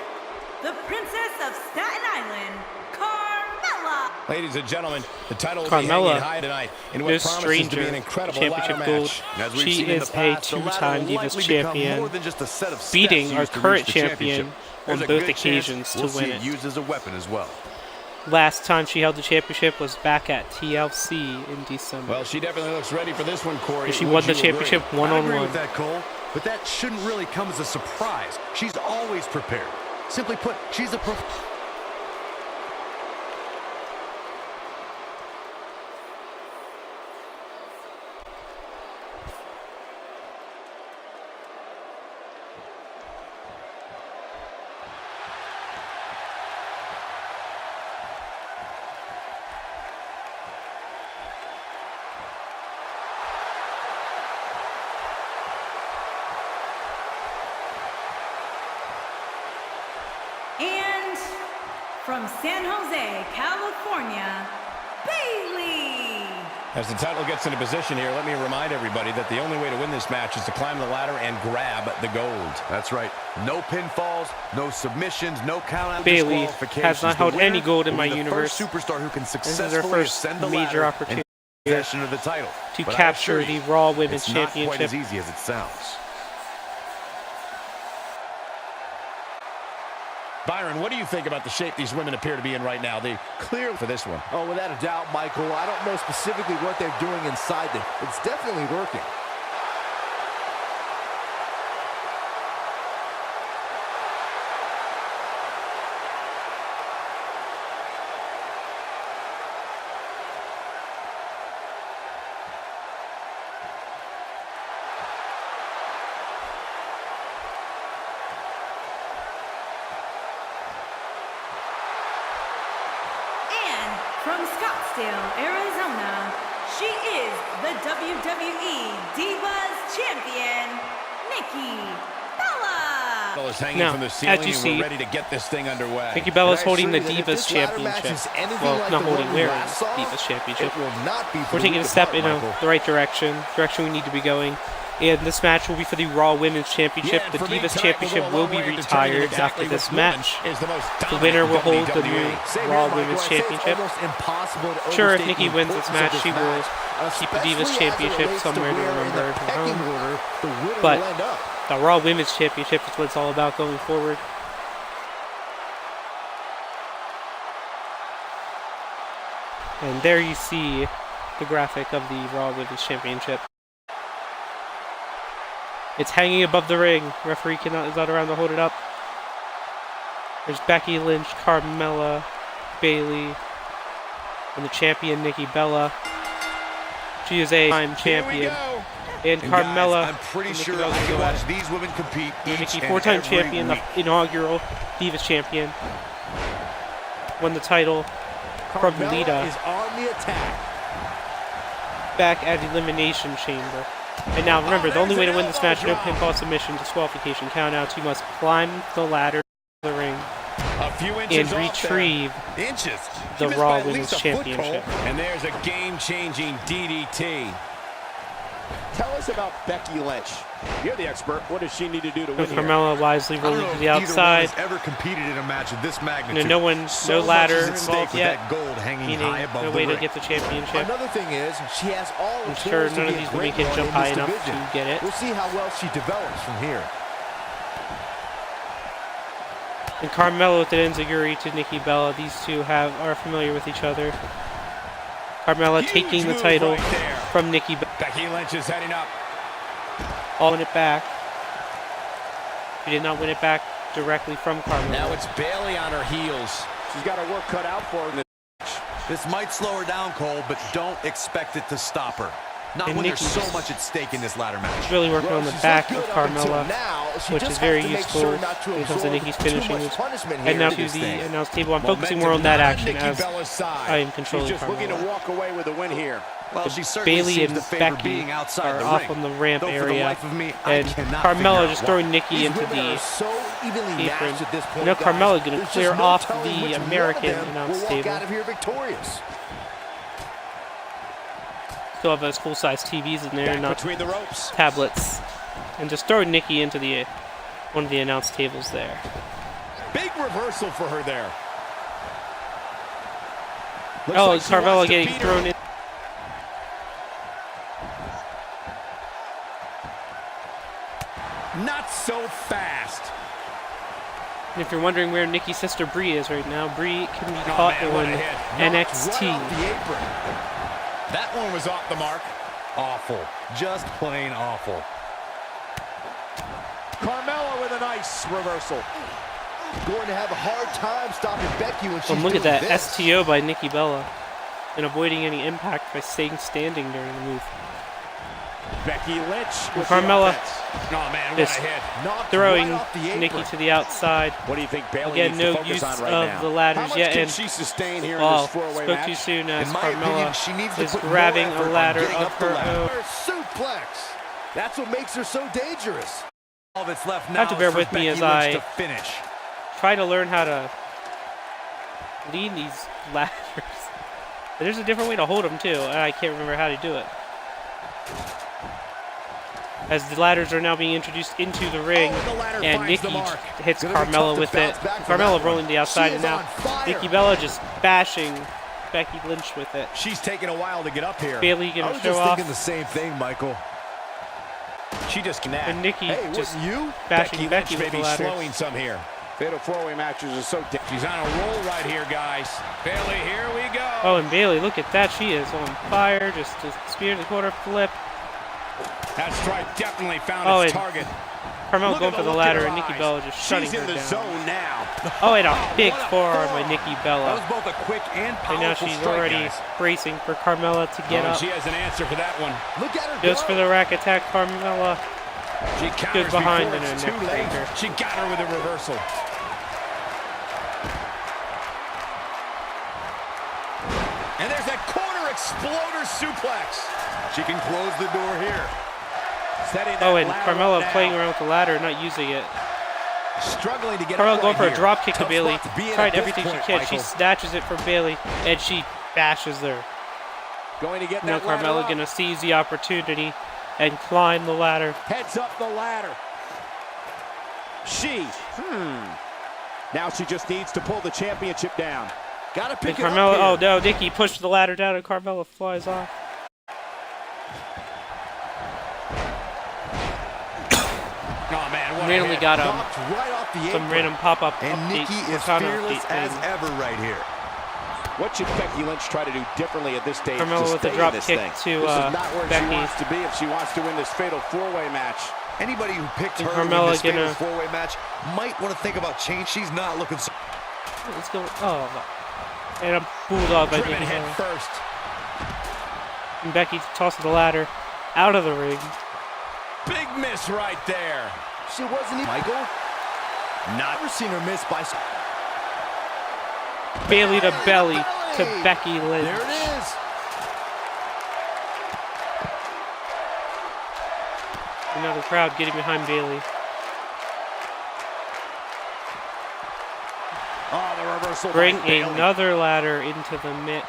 the Princess of Staten Island, Carmella. Ladies and gentlemen, the title will be Carmella, hanging high tonight in what no promises to stranger, be an incredible championship ladder gold. match. As we've She seen in is the past, a the ladder two-time will Divas likely become champion, more than just a set of steps beating our used to current reach the champion championship. on There's a both good occasions chance we'll to win see it. used as a weapon as well. Last time she held the championship was back at TLC in December. Well, she definitely looks ready for this one, Corey. And she Would won the you championship agree? I agree one-on-one. with that, Cole, but that shouldn't really come as a surprise. She's always prepared. Simply put, she's a And from San Jose, California, Bayley. As the title gets into position here, let me remind everybody that the only way to win this match is to climb the ladder and grab the gold. That's right. No pinfalls, no submissions, no count-out Bayley disqualifications. has not held The winner any gold in will my be the universe. first superstar who can This is her successfully first ascend the major ladder opportunity and possession of the title. to But I capture assure you, the Raw Women's it's not quite as Championship. easy as it sounds. Byron, what do you think about the shape these women appear to be in right now? They clear for this one. Oh, without a doubt, Michael. I don't know specifically what they're doing inside them. It's definitely working. And from Scottsdale, Arizona, she is the WWE Divas Champion, Nikki Bella. is hanging Now, from the ceiling, as you and see, we're ready to get this thing underway. Nikki Bella's And I holding the assure you that if Divas this ladder match Championship. is anything Well, like not the holding, one we wearing last saw, Divas Championship. it will not be for We're the taking a weak of step heart, in Michael. the right direction we need to be going. And this match will be for the Raw Women's Championship. Yeah, The for me Divas tonight, we'll Championship go a will long be way in determining retired exactly after this which woman match. is the most The winner will hold the WWE. new Same Raw here, Women's Michael. I say it's Championship. almost impossible to Sure, if overstate Nikki the wins this importance of match, she will keep the especially Divas as it Championship relates somewhere to where in remember the at pecking home. order the winner But will end up. the Raw Women's Championship is what it's all about going forward. And there you see the graphic of the Raw Women's Championship. It's hanging above the ring. Referee is not around to hold it up. There's Becky Lynch, Carmella, Bayley, and the champion Nikki Bella. She is a time champion. And Carmella. Guys, I'm pretty and Nikki sure Bella I go can at watch it. these women compete each Nikki, and four-time every champion, week. the inaugural Divas champion, won the title from Carmella Lita is on the attack. back at Elimination Chamber. And now remember, the only way to win this match, no pinfall, submission, disqualification, countouts, you must climb the ladder to the ring A few and inches off there. retrieve Inches. She the missed Raw by at Women's least a foot, Championship. Cole. And there's a game-changing DDT. Tell us about Becky Lynch. You're the expert. What does she need to do to win And here? Carmella wisely I don't rolling know to if the either one outside. has ever competed in a match of this magnitude. No So much ladder is at stake involved with yet, that gold hanging meaning high above no the way ring. to get the championship. Another thing is, she has all the I'm sure tools to none of be a these women great can one jump in high this enough division. to get it. We'll see how well she develops from here. And Carmella with an enziguri to Nikki Bella. These two are familiar with each other. Carmella Huge taking the move title right there. from Nikki Bella. Becky Lynch is heading up. All win it back. She did not win it back directly from Carmella. Now it's Bayley on her heels. She's got her work cut out for her. This might slow her down, Cole, but don't expect it to stop her. Not And when there's Nikki's so much at stake in this ladder match. She's really working on the She's back looked of good up until Carmella, now. She which just is has very to make useful sure not to when it comes to absorb Nikki's too finishing much moves. punishment And here now in to this the thing. announce table. I'm Momentum focusing more on that on action Nikki as Bella's side. I am controlling She's just looking to Carmella. walk away with a win here. Well, she certainly Bayley seems and to favor Becky being outside are the off ring. on the ramp Though for the area, life of me, I and cannot figure Carmella out just why. throwing Nikki These into women the are so evenly apron. matched at this point, You know guys. Carmella gonna There's clear just no off telling the which one of American them announce will walk table. out of here victorious. Still have those full-size TVs in there, Back not between the ropes. tablets. And just throwing Nikki into the one of the announce tables there. Big reversal for her there. Oh, like she Carmella wants to getting beat her. thrown in. Not so fast. And if you're wondering where Nikki's sister Brie is right now, Brie can be Oh, caught man, what a on hit. NXT. Right off the apron. That one was off the mark. Awful. Just plain awful. Carmella with a nice reversal. Going to have a hard time stopping Becky when she's And look at doing that this. STO by Nikki Bella, and avoiding any impact by staying standing during the move. Becky Lynch with Carmella the offense. Oh, man, what Is a hit. Knocked throwing right off the apron. Nikki to the outside. What do you think Bayley Again, needs to no focus use on right of now? the How ladders much yet, can and she sustain here in oh, this four-way spoke match? too soon as In my opinion, Carmella she needs to is put more grabbing effort a on ladder getting of up the her ladder. own. Suplex. That's what makes her so dangerous. All that's left You now have to bear is for with me Becky as Lynch I to finish. try to learn how to lead these ladders. There's a different way to hold them too, and I can't remember how to do it. As the ladders are now being introduced into the ring, Oh, the ladder and finds the Nikki mark. hits Gonna be tough Carmella to with it. bounce back from Carmella that rolling one. to the outside, She and is now on fire. Nikki Bella just bashing Becky Lynch with it. She's taking a while to get up here. Bayley I gonna was show just off, thinking the same thing, Michael. She just connected. and Nikki Hey, just wouldn't you? bashing Becky Becky Lynch with may the be ladder. slowing some here. Fatal four-way matches are so She's on a roll right here, guys. Bayley, here we go. Oh, and Bayley, look at that. She is on fire. Just a spear to the quarter flip. That strike definitely found Oh, its and target. Carmella Look going at for the look in ladder, her and Nikki eyes. Bella just shutting She's her in the down. zone now. Oh, and a big what a forearm by forearm. Nikki That Bella. was both a quick and And now powerful she's strike, already guys. bracing for Carmella to get Oh, up. she has an answer for that one. Look at her Goes go. for the rack attack. Carmella She counters behind before in it's a too neck late. breaker. She got her with a reversal. And there's that corner exploder suplex. She can close the door here. Setting that Oh, and ladder Carmella up now. playing around with the ladder, not using it. Struggling to get Carmella up going right for a here. drop kick to Tough Bayley. spot to be in Tried at this everything point, she can. She Michael. snatches it from Bayley, and she bashes her. Going to get Now that ladder Carmella up. gonna seize the opportunity and climb the ladder. Heads up the ladder. Now she just needs to pull the championship down. Gotta And pick it Carmella, up oh here. no, Nikki pushed the ladder down and Carmella flies off. Oh, man, what a Randomly hit. got Knocked right off the some apron. random pop-up And update. Nikki is comment fearless update as thing. ever right here. What should Becky Lynch try to do differently at this stage Carmella to with the stay in drop this kick thing? to This is not where Becky. she wants to be if she wants to win this fatal four-way match. Anybody who picked And her to Carmella win this fatal gonna- four-way match might want to think about change. She's not looking so... Let's go. Oh, and a bulldog by Driven Nikki head Bella. first. And Becky tosses the ladder out of the ring. Big miss right there. She wasn't even... Michael? Not ever seen her miss by... Bayley to belly to Becky Lynch. There it is. And now the crowd getting behind Bayley. Oh, the reversal. Bring by Bayley. another ladder into the mix.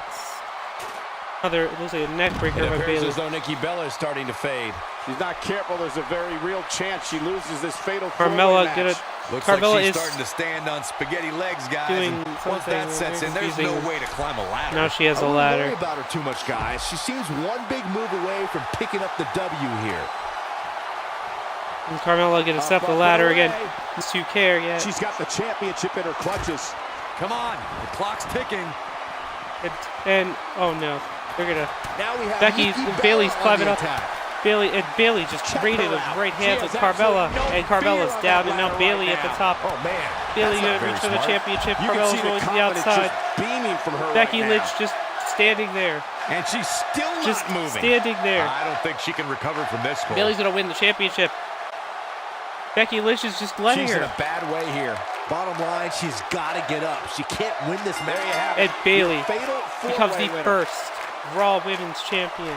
Another, it looks like a neck breaker It by appears Bayley. as though Nikki Bella is starting to fade. She's not careful. There's a very real chance she loses this fatal Carmella four-way match. gonna. Looks Carmella like she's is starting to stand on spaghetti legs, guys. doing And once something that sets in, there's confusing. no way to climb a ladder. Now she has I a wouldn't worry ladder. about her too much, guys. She seems one big move away from picking up the W here. And Carmella gonna step the Up, ladder up, again. away. Doesn't too care yet. She's got the championship in her clutches. Come on, the clock's ticking. And oh no, they're gonna. Now we have Becky's Nikki Bella Bayley's on climbing the up. attack. Bayley just traded with right hands with Carmella, and Carmella's down, and now Bayley at the top. Oh, man. Bayley That's not gonna very reach for the smart. championship. You can Carmella's see the going to the confidence outside. just beaming from her Becky right Lynch now. just standing there, And she's still just not moving. standing there. I don't think she can recover from this goal. Bayley's gonna win the championship. Becky Lynch is just letting She's in her. a bad way here. Bottom line, she's got to get up. She can't win this match. There you have And Bayley Fatal becomes four-way the winner. first Raw Women's Champion.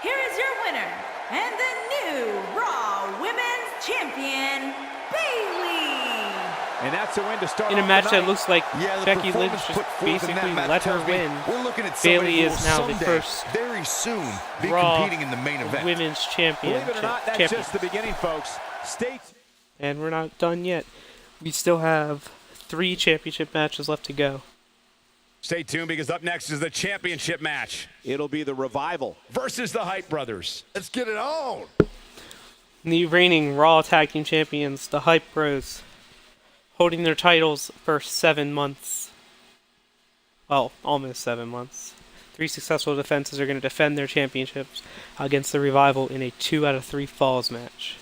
Here is your winner and the new Raw Women's Champion, Bayley. And that's a win to start In a off match the that night. looks like Yeah, the Becky Lynch performance just put forth in that basically match let her tells me win. We're looking at somebody Bayley who is will now the someday, first very soon, be Raw competing in the main event. Women's Champion. Believe it or not, that's champion. just the beginning, folks. And we're not done yet. We still have 3 championship matches left to go. Stay tuned because up next is the championship match It'll be the Revival. versus the Hype Brothers. Let's get it on. The reigning Raw Tag Team Champions, the Hype Bros, holding their titles for 7 months. Well, almost 7 months. 3 successful defenses are going to defend their championships against the Revival in a 2 out of 3 falls match.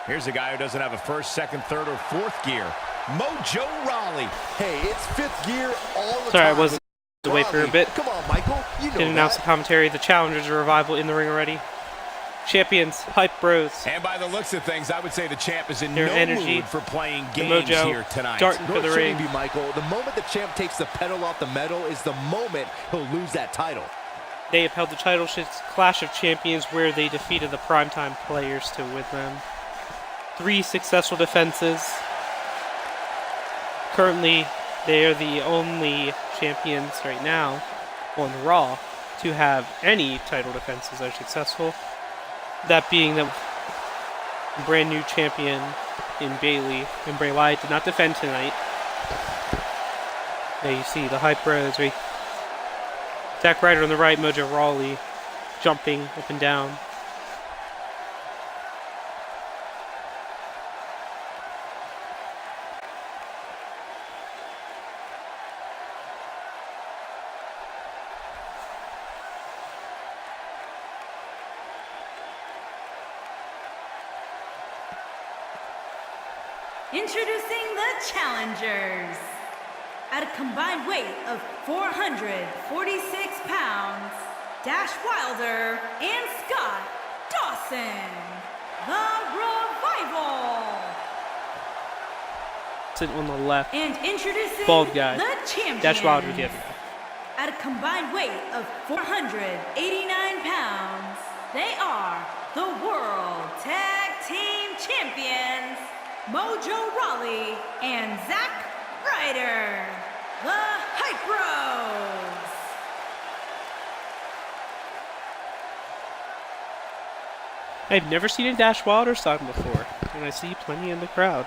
Here's a guy who doesn't have a first, second, third, or fourth gear. Mojo Rawley. Hey, it's fifth gear all the Sorry, time. I wasn't to wait for a bit. Come on, Michael. You know Didn't announce the that. commentary. The challengers are Revival in the ring already. Champions, Hype Bros. And by the looks of things, I would say the champ is in Their no energy, mood for playing the games mojo, here tonight. darting No, for it the shouldn't ring. be, Michael. The moment the champ takes the pedal off the metal is the moment he'll lose that title. They have held the title clash of champions where they defeated the primetime players to win them. 3 successful defenses. Currently, they are the only champions right now on Raw to have any title defenses that are successful. That being the brand new champion in Bayley and Bray Wyatt did not defend tonight. There you see the Hype Bros. Zack Ryder on the right, Mojo Rawley jumping up and down. Introducing the challengers. At a combined weight of 446 pounds, Dash Wilder and Scott Dawson, the Revival. Sitting on the left, And introducing bald guy, the champions. Dash Wilder the other guy. At a combined weight of 489 pounds, they are the World Tag Team Champions, Mojo Rawley and Zack Ryder, the Hype Bros. I've never seen a Dash Wilder sign before, and I see plenty in the crowd.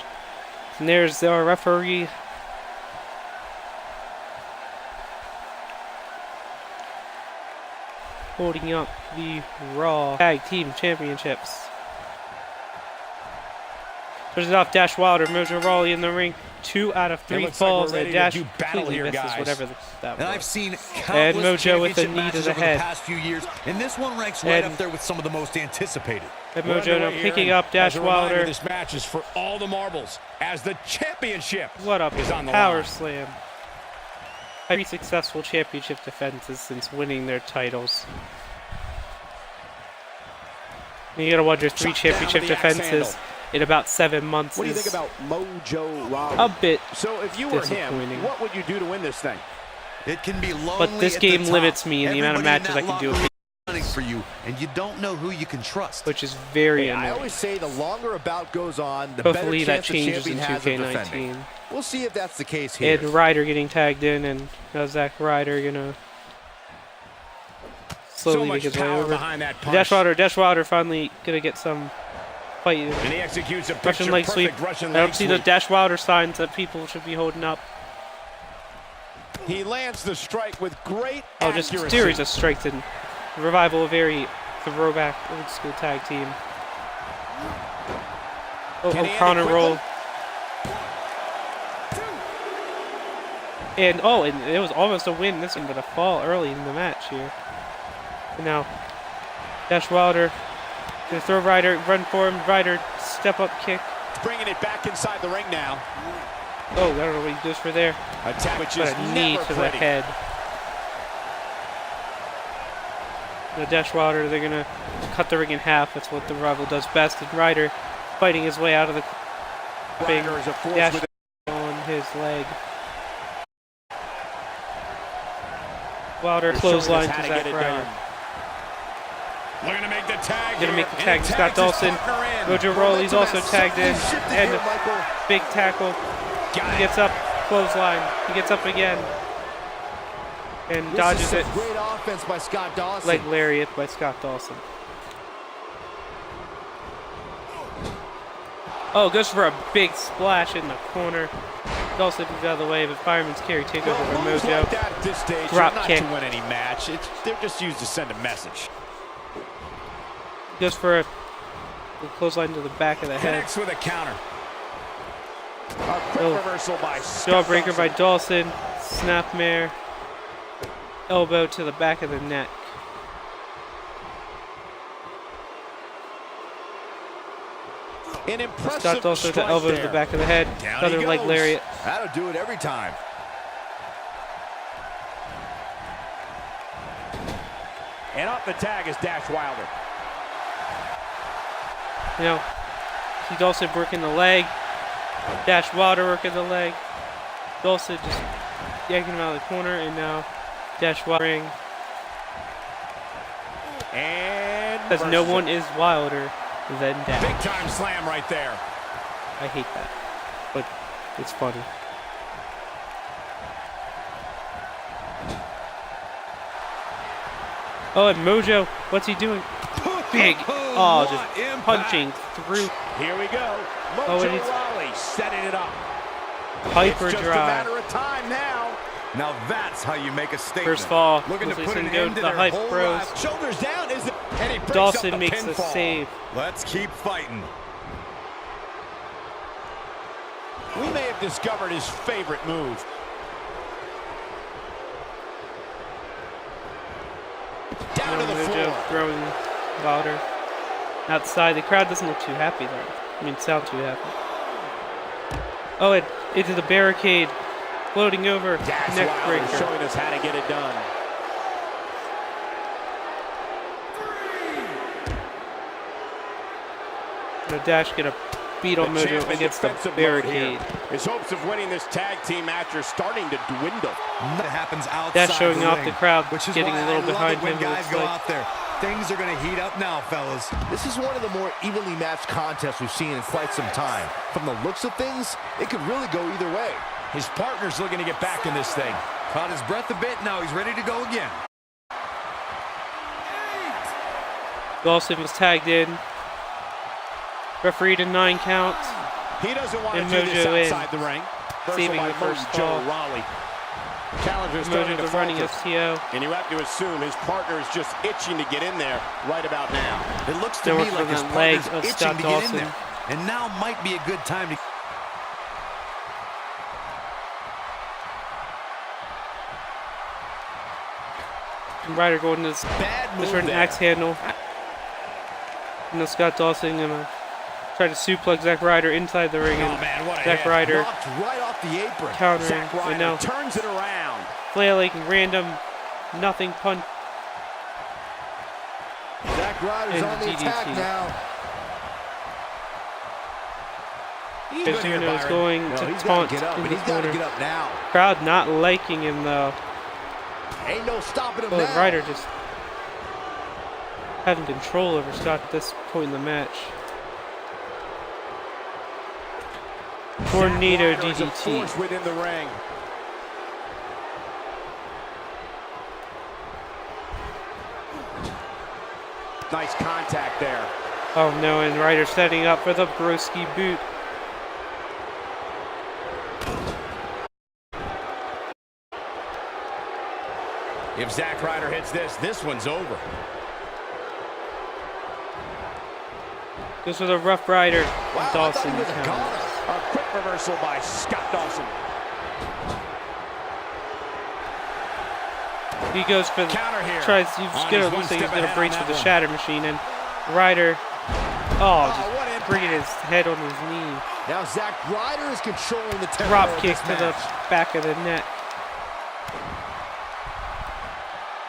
And there's our referee. Holding up the Raw Tag Team Championships. There's it off Dash Wilder, Mojo Rawley in the ring. 2 out of 3 looks like falls, we're and ready to Dash do battle completely here, misses guys. whatever that And was. I've seen And countless Mojo with a championship knee to matches the over head. the past few years, and this one ranks right And- up there with some of the most anticipated. And We're Mojo now underway here, picking and up Dash as a reminder, Wilder. This match is for all the marbles as the championship What up? is on the Power line. slam. 3 successful championship defenses since winning their titles. And you gotta wonder, 3 Chop down championship with the axe defenses handle. in about 7 months What do you is think about Mojo Rawley? a bit. So if you were disappointing. him, what would you do to win this thing? It can be lonely. But this at the game top. limits me in the amount of Everybody in matches that I can do, locker room running for you, and you don't know who you can trust. which is very Hey, I annoying. always say the longer a bout goes on, the Hopefully better that chance the changes champion in has of defending. 2K19. We'll see if that's the case here. And Ryder getting tagged in, and Zack Ryder gonna So slowly much make his way power over. behind that punch. Dash Wilder finally gonna get some fight. And he executes a Russian leg sweep. picture-perfect Russian I leg don't see the sweep. Dash Wilder signs that people should be holding up. He lands the strike with great Oh, just accuracy. series of strikes and Revival, a very throwback old school tag team. Oh, Can he end it Connor quickly? roll. And it was almost a win this one, but a fall early in the match here. And now, Dash Wilder gonna throw Ryder, run for him. Ryder, step up kick. Bringing it back inside the ring now. Oh, I don't know what he goes for there. Attack which But is a knee never to the pretty. head. The Dash Wilder, they're gonna cut the ring in half. That's what the Revival does best. And Ryder fighting his way out of the Ryder is a force Dash with on his leg. Wilder They're showing us clothesline how to to Zack get it Ryder. done. Looking to make the tag Gonna here, make the and tag. he Scott tags his Dawson. partner in. Mojo Rawley's also tagged in. Shifted And here, a Michael. big tackle. Got He it. gets up, clothesline. He gets up again. And This dodges is it. some great offense by Scott Dawson. Leg lariat by Scott Dawson. Oh, goes for a big splash in the corner. Dawson moves out of the way, but Fireman's carry takeover by Moves like Mojo. that at this stage Drop are not kick. to win any match. They're just used to send a message. Goes for a clothesline to the back of the head. Connects with a counter. A quick Oh. reversal by Scott Jawbreaker by Dawson. Dawson. Snapmare. Elbow to the back of the neck. An impressive Scott Dawson with the elbow to the back of the head. Down Another he leg goes. lariat. That'll do it every time. And off the tag is Dash Wilder. You know, see Dawson working the leg. Dash Wilder working the leg. Dawson just yanking him out of the corner, and now Dash Wilder ring. And Because no one is wilder than Dash. big time slam right there. I hate that, but it's funny. Oh, and Mojo, what's he doing? Big, oh, just punching through. Here we go. Oh, and Mojo it's Rawley setting it up. Hyper It's just a drive. matter of time now. Now that's how you make a statement. First fall. Looking to Wesley's put an gonna go end to to the their Hype whole Bros. life. Shoulders down, is it? And he breaks Dawson up makes the pinfall. save. Let's keep fighting. We may have discovered his favorite move. Down to the Mojo floor. throwing Wilder outside. The crowd doesn't look too happy though. I mean, sound too happy. Oh, and into the barricade, floating over, Dash neck Wilder breaker. showing us how to get it done. No, Dash gonna beat on The Mojo champ in against the defensive mode barricade. here. His hopes of winning this tag team match are starting to dwindle. That happens outside Dash showing the off ring, the crowd, which is getting why a little I love behind it when him, it guys looks go like. out there. Things are going to heat up now, fellas. This is one of the more evenly matched contests we've seen in quite some time. From the looks of things, it could really go either way. His partner's looking to get back in this thing. Caught his breath a bit. Now he's ready to go again. Dawson was tagged in. Referee to 9 counts. He doesn't want to And do this Mojo in. outside the ring. Saving Reversal by the first Mojo fall. Raleigh. Challenger's starting to Mojo's running falter. STO. And you have to assume his partner is just itching to get in there right about now. It looks to They're me working like on his that leg partner's of itching Scott to get in Dawson. there. And now might be a good time to... Ryder going to this Bad move an there. axe handle. And then Scott Dawson gonna try to suplex Zack Ryder inside the ring. Oh And man, what a Zack hit. Ryder Knocked right off the apron. countering. Zack And Ryder now turns it around. flailing random nothing punch. Zack Ryder's And on the DDT. attack now. He's good here, Mizuno is Byron. going No, to he's got taunt to get up, in and the he's got to corner. get up now. Crowd not liking him though. Ain't no stopping him But now. Ryder just having control over Scott at this point in the match. Tornado Zack Ryder is a DDT. force within the ring. Nice contact there. Oh no, and Ryder setting up for the broski boot. If Zack Ryder hits this one's over. Goes for the Rough Rider. Wow, I thought Dawson he was a counters. goner. A quick reversal by Scott Dawson. He goes for the Counter here. tries. He's On gonna his one looks like he's step gonna ahead breach on for the that one. Shatter Machine, and Ryder, what just impact. bringing his head on his knee. Now Zack Ryder is controlling the tempo Drop of kick this to the match. back of the net.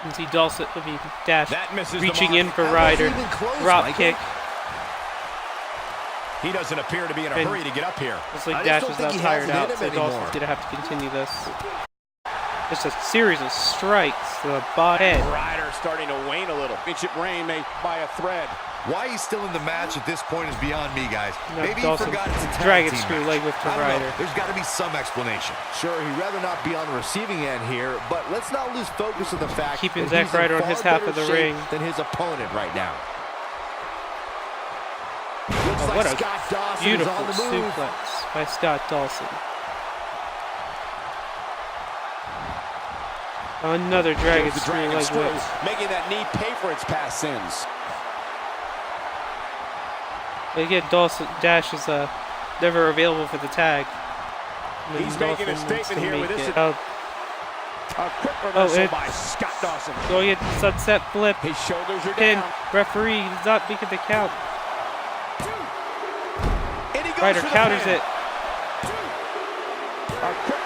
And see Dawson, Dash That misses the reaching mark. in for That Ryder. wasn't even close, Drop Michael. kick. He doesn't appear to be in a And- hurry to get up here. Looks I like just Dash don't is think now he tired has it in out, him so anymore. Dawson's gonna have to continue this. Just a series of strikes to the body head. Ryder starting to wane a little. Championship reign may by a thread. Why he's still in the match at this point is beyond me, guys. No, Maybe Dawson, he forgot it's a tag dragon team screw match. leg whip to I don't know. Ryder. There's got to be some explanation. Sure, he'd rather not be on the receiving end here, but let's not lose focus of the fact Keeping that Zack he's in Ryder on far his half better of the shape ring. than his opponent right now. Looks Oh, like what a Scott Dawson is beautiful on the move. suplex by Scott Dawson. Another dragon Goes the screw dragon leg screw, whip. making that knee pay for its past sins. But again, Dash is never available for the tag. And He's Dawson making a wants statement to here make with this. it. A quick reversal it's- by Scott Dawson. Going into sunset flip. His shoulders are Pin. down. Referee does not make it the count. Ryder counters it.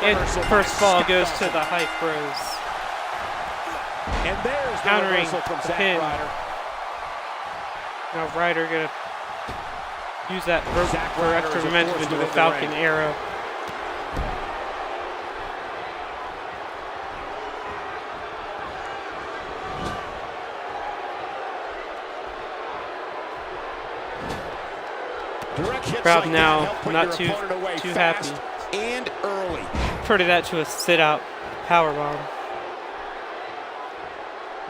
And first fall goes to the Hype Bros. And there's the Countering reversal from the Zack pin. Ryder. Now Ryder gonna use that rope Zack for Ryder extra is a momentum force into the within the Falcon ring. Arrow. Direct hits Crowd like now that help put not your too opponent away happy. fast and early. Converted that to a sit-out powerbomb.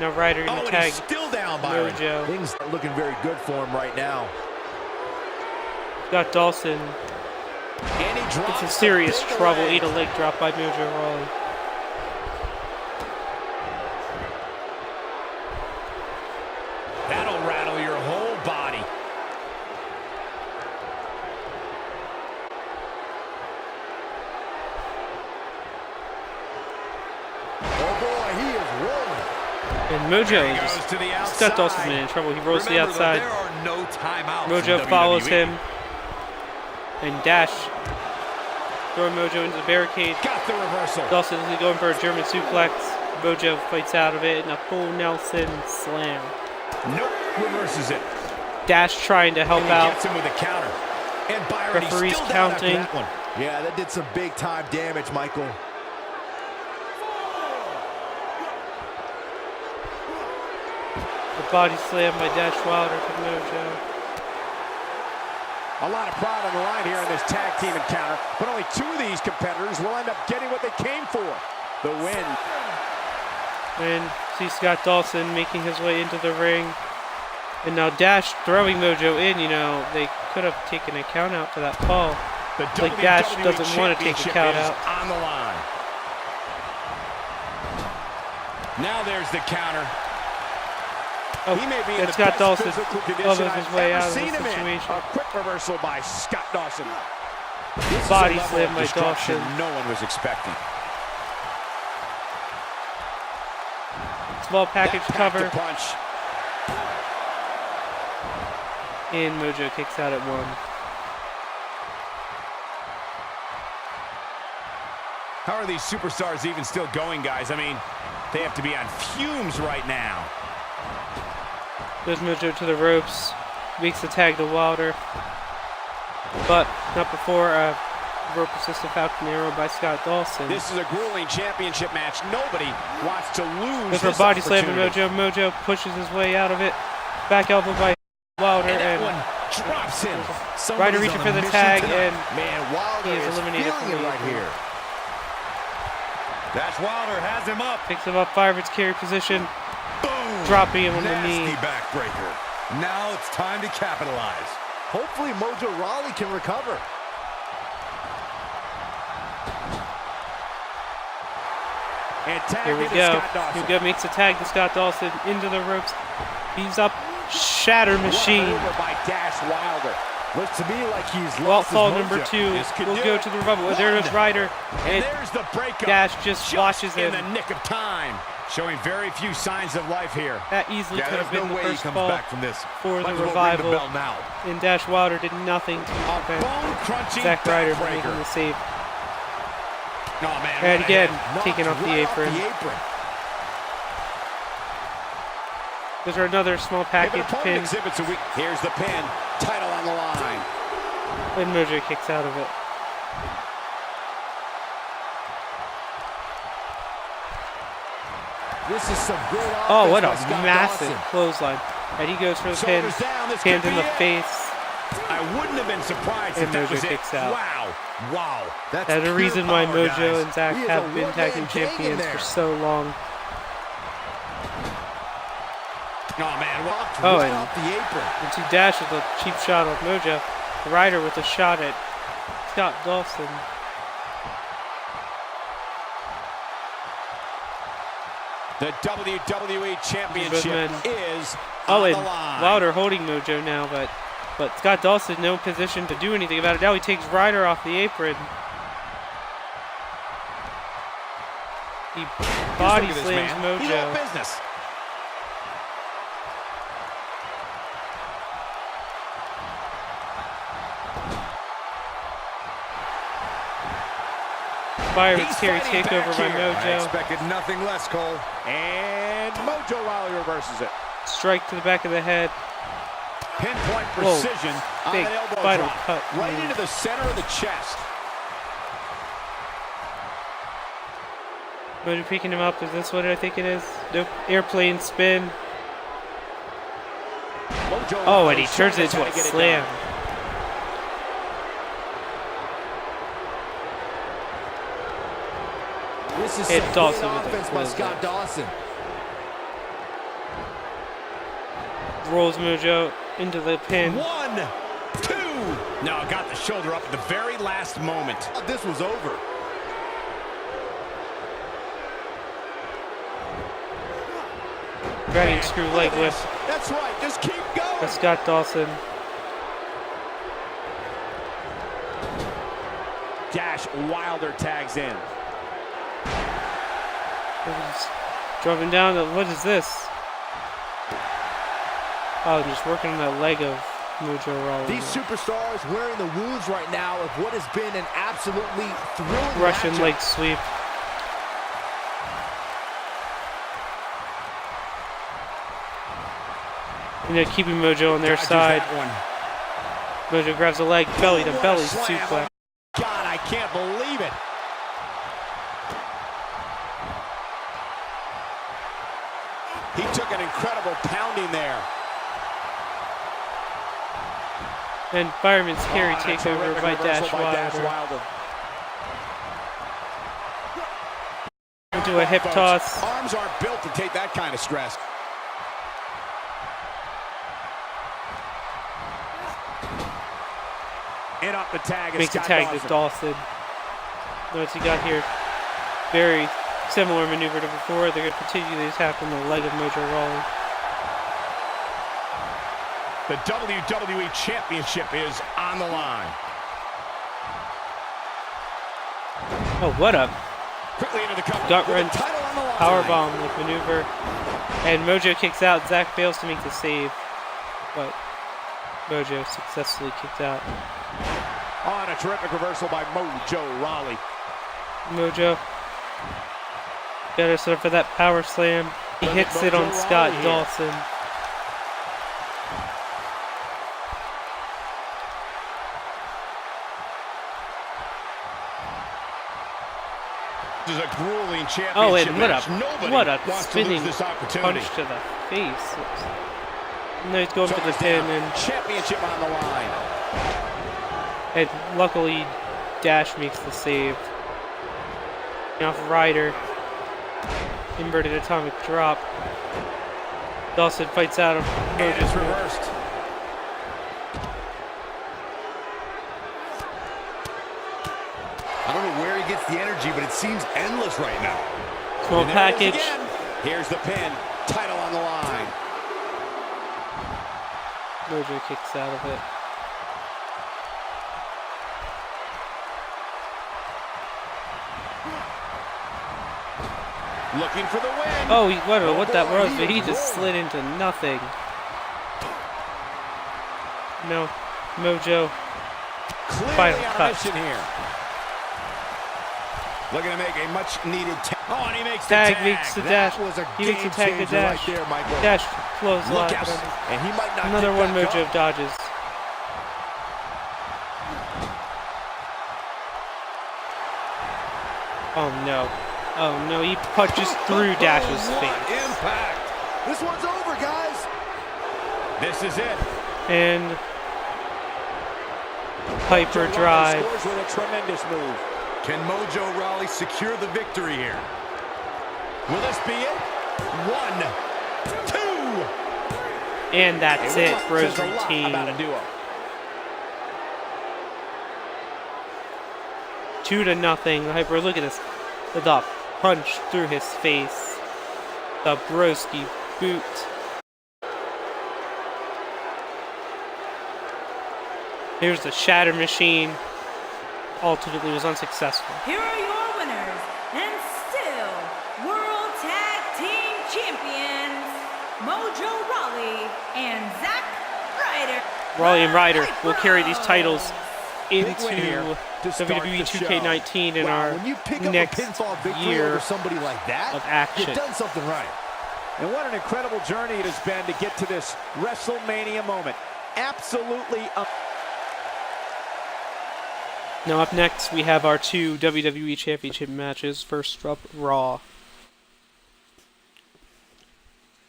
Now Ryder gonna Oh, and tag he's still down, Byron. Mojo. Things are looking very good for him right now. Got Dawson. And he drops It's in a serious big trouble. leg. Eat a leg drop by Mojo Rawley. That'll rattle your whole body. Oh boy, he is rolling. And Mojo He just goes to the Scott Dawson's outside. in trouble. He rolls to the Remember, though, outside. there are no timeouts Mojo in follows WWE. him. And Dash throwing Mojo into the barricade. Got the reversal. Dawson is going for a German suplex. Mojo fights out of it and a full Nelson slam. Nope, reverses it. Dash trying to help And he out. gets him with a counter. And Byron, he's Referee's still down after counting. that one. Yeah, that did some big time damage, Michael. The body slam by Dash Wilder to Mojo. A lot of pride on the line here in this tag team encounter, but only two of these competitors will end up getting what they came for, the win. And see Scott Dawson making his way into the ring. And now Dash throwing Mojo in. You know, they could have taken a count out for that fall. The Like Dash WWE doesn't want to take a Championship count is out. on the line. Now there's the counter. Oh, He may be in and the Scott best Dawson physical condition elbows I've his way ever out of seen the him in. situation. A quick reversal by Scott Dawson. This is Body a level slam of by destruction Dawson. no one was expecting. Small package That cover. pack-a-punch. And Mojo kicks out at one. How are these superstars even still going, guys? I mean, they have to be on fumes right now. Goes Mojo to the ropes. Makes the tag to Wilder. But not before a rope assisted Falcon Arrow by Scott Dawson. This is a grueling championship match. Nobody wants to lose Goes for a this body slam to opportunity. Mojo. Mojo pushes his way out of it. Back elbow by Wilder. And that And one drops him. Ryder Somebody's reaching on for a the mission tag. tonight. And Man, Wilder he is is eliminated feeling from it the right apron. here. Dash Wilder has him up. picks him up, Firebird's carry position. Boom. Dropping him on the Nasty knee. backbreaker. Now it's time to capitalize. Hopefully Mojo Rawley can recover. And tag Here we into go. Scott Dawson. Here we go. Makes a tag to Scott Dawson into the ropes. He's up. Shatter machine. Run over by Dash Wilder. Looks to me like he's Vault lost his fall mojo. number 2 This could will do go it. to the revival. There goes Ryder. And And there's the breakup. Dash just watches in him. the nick of time. Showing very few signs of life here. That easily Yeah, could have there's been no the way he first comes fall back from this. for the Might as well ring the revival. bell now. And Dash Wilder did nothing to A prevent bone-crunching Zack Ryder from making backbreaker. the save. Oh, man. And what a again, hit. taking off Knocked the right apron. the apron. There's another small If an package opponent pin. exhibits a weak... Here's the pin. Title on the line. And Mojo kicks out of it. This is some good offense Oh, what a by Scott massive Dawson. clothesline. And he goes for the pin. Shoulders down. This Hand could in be the it. face. I wouldn't have been surprised And if that Mojo was it. kicks out. Wow. Wow. That's There's a pure reason why power, Mojo guys. and Zack He is have a been tag team one-man gang in champions there. for so long. Oh, man. Well, Oh, Right and off the apron. into Dash with a cheap shot on Mojo. Ryder with a shot at Scott Dawson. the WWE Championship men. is Oh, on and the line. Wilder holding Mojo now, but Scott Dawson no position to do anything about it. Now he takes Ryder off the apron. He body Look at this slams man. He's all Mojo. business. Fireman's carry takeover by I Mojo. expected nothing less, Cole. And Mojo Rawley reverses it. Strike to the back of the head. Pinpoint Whoa, precision on big an elbow vital drop. cut. Right into the center of the chest. Mojo picking him up. Is this what I think it is? Nope. Airplane spin. Mojo Oh, Rawley and he turns it showing into us a how to get it slam. done. This is Hit some Dawson great with the offense by clothesline. Scott Dawson. Rolls Mojo into the pin. 1, 2. No, got the shoulder up at the very last moment. This was over. Dragging screw leg whip. That's right. Just keep going. For Scott Dawson. Dash Wilder tags in. He's dropping down. What is this? Oh, just working on that leg of Mojo Rawley. These superstars wearing the wounds right now of what has been an absolutely thrilling Russian matchup. leg sweep. You know, keeping Mojo on their Dodges side. that one. Mojo grabs a leg, belly to What a belly slam. suplex. God, I can't believe it. He took an incredible pounding there. And Fireman's carry Oh, and a takeover terrific by reversal Dash by Wilder. Into a hip Folks, toss. Arms aren't built to take that kind of stress. In up the tag. Makes a Scott tag Dawson. to Dawson. Notice he got here. Very similar maneuver to before. They're going to continue the attack on the leg of Mojo Rawley. The WWE Championship is on the line. Oh, what a Quickly into the cover. gut with the wrench, title on the line. powerbomb like maneuver. And Mojo kicks out. Zach fails to make the save. But Mojo successfully kicked out. On a terrific reversal by Mojo Rawley. Mojo got us up for that power slam. He hits it on Mojo Scott Rawley here. Dawson. This is a grueling championship Oh, and match. Nobody what a wants to spinning lose this opportunity. punch to the face. And he's going for the Shoulders pin, down. and Championship on the line. luckily Dash makes the save. Off Ryder. Inverted atomic drop. Dawson fights out of And it's Mojo's move. reversed. I don't know where he gets the energy, but it seems endless right now. Small And there it is package. again. Here's the pin. Title on the line. Mojo kicks out of it. Looking for the win. Oh, I don't know what that was, but he just slid into nothing. No, Mojo. Clearly final on a cut. mission here. Looking to make a much-needed tag. Oh, and he makes Tag the tag. makes the Dash. That was a He makes game the tag to changer Dash. right there, Michael. Dash close Look line. out. And he might not Another get one back Mojo up. dodges. Oh no. Oh no, he punches through Dash's What face. impact. This one's over, guys. This is it. And Piper Mojo Rawley drive. scores with a tremendous move. Can Mojo Rawley secure the victory here? Will this be it? 1, 2. And that's it. Bros Says a lot routine. about a duo. 2-0. Hyper, look at this. The punch through his face. The broski boot. Here's the shatter machine. Ultimately was unsuccessful. Here are your winners, and still World Tag Team Champions, Mojo Rawley and Zack Ryder. Rawley and Ryder will carry these titles win into here. to start WWE the show. 2K19 in Wow, our when you pick up next a pinfall victory year over somebody like that, of action. you've done something right. And what an incredible journey it has been to get to this WrestleMania moment. Absolutely. Now up next, we have our two WWE Championship matches. First up, Raw.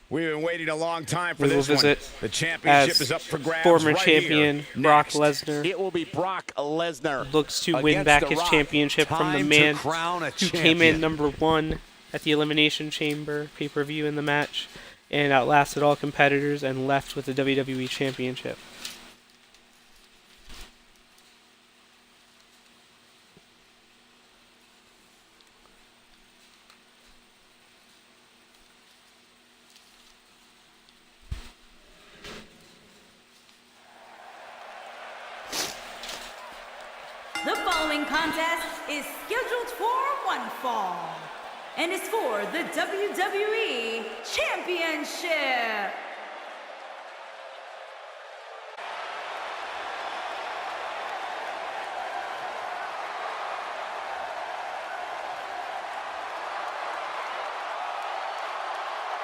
We've been waiting a long time for We will this one. visit The championship as is up for grabs former right champion here. Brock Next. Lesnar It will be Brock Lesnar. looks to win Against back The his Rock. championship from the Time to man crown a who came in champion. #1 at the Elimination Chamber pay-per-view in the match and outlasted all competitors and left with the WWE Championship. The following contest is scheduled for one fall and is for the WWE Championship.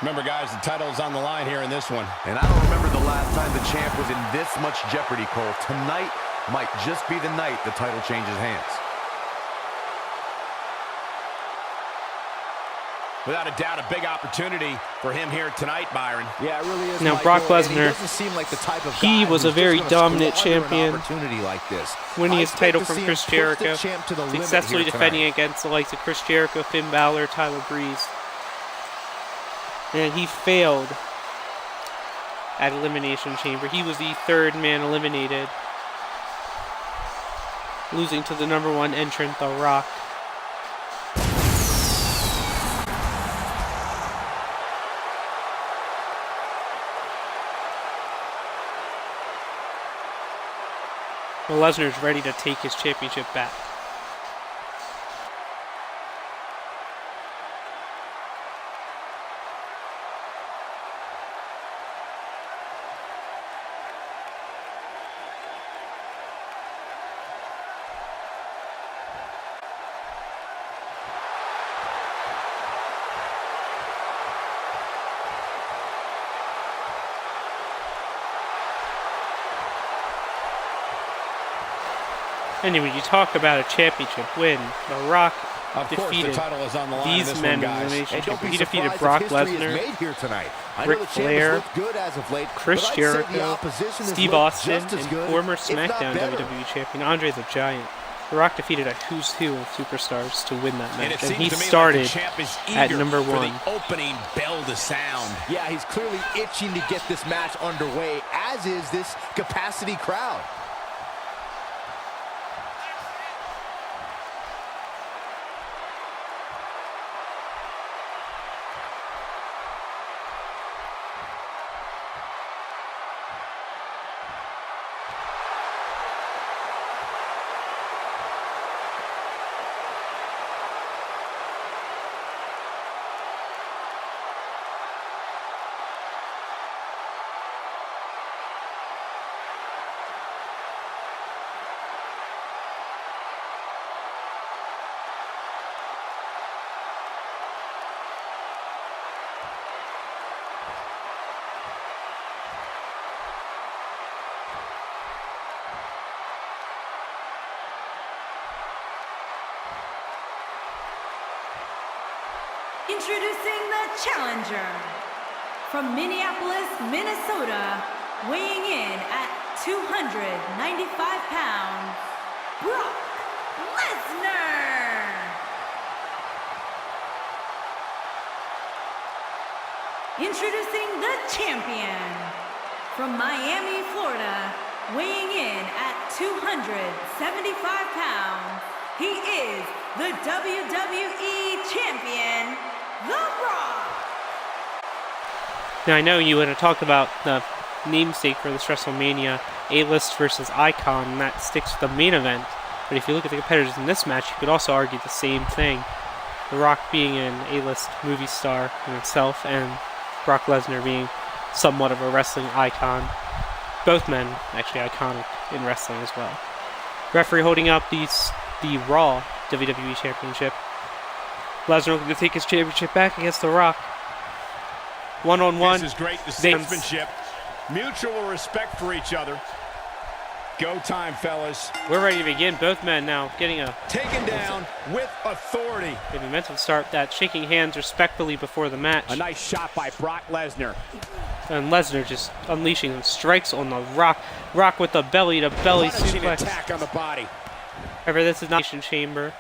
Remember, guys, the title is on the line here in this one. And I don't remember the last time the champ was in this much jeopardy, Cole. Tonight might just be the night the title changes hands. Without a doubt, a big opportunity for him here tonight, Byron. Yeah, it really is. Now, Michael, Brock and he Lesnar, Doesn't seem like the type of he guy was who's a very just gonna dominant squander an champion, opportunity like this. winning I his expect title to from see him Chris push the Jericho, champ to the limit successfully here defending tonight. against the likes of Chris Jericho, Finn Balor, Tyler Breeze. And he failed at Elimination Chamber. He was the third man eliminated, losing to the #1 entrant, The Rock. Well, Lesnar's ready to take his championship back. And when you talk about a championship win, The Rock Of course, the defeated title is on the line in these this men one, in guys. Elimination And don't Chamber. be He defeated surprised Brock if history is Lesnar, made here tonight. I Ric know the champ Flair, has looked good as of late, Chris but I'd say the Jericho, opposition has Steve looked Austin, just as and good, former if not SmackDown better. WWE champion Andre the Giant. The Rock defeated a who's who of superstars to win that And match, it and seems he to me started like the champ is at eager #1. for the opening bell to sound. Yeah, he's clearly itching to get this match underway, as is this capacity crowd. Introducing the challenger from Minneapolis, Minnesota, weighing in at 295 pounds, Brock Lesnar. Introducing the champion from Miami, Florida, weighing in at 275 pounds, he is the WWE Champion, The Rock. Now I know you want to talk about the namesake for this WrestleMania, A-list versus Icon, and that sticks with the main event. But if you look at the competitors in this match, you could also argue the same thing. The Rock being an A-list movie star in itself, and Brock Lesnar being somewhat of a wrestling icon. Both men actually iconic in wrestling as well. Referee holding up the Raw WWE Championship. Lesnar looking to take his championship back against The Rock. One-on-one. This is great, the sportsmanship. Mutual respect for each other. Go time, fellas. We're ready to begin. Both men now getting a Taken down with authority. maybe mental start. That shaking hands respectfully before the match. A nice shot by Brock Lesnar. And Lesnar just unleashing some strikes on the Rock. Rock with the belly-to-belly Punishing suplex. attack on the body. However, this is not Elimination Chamber.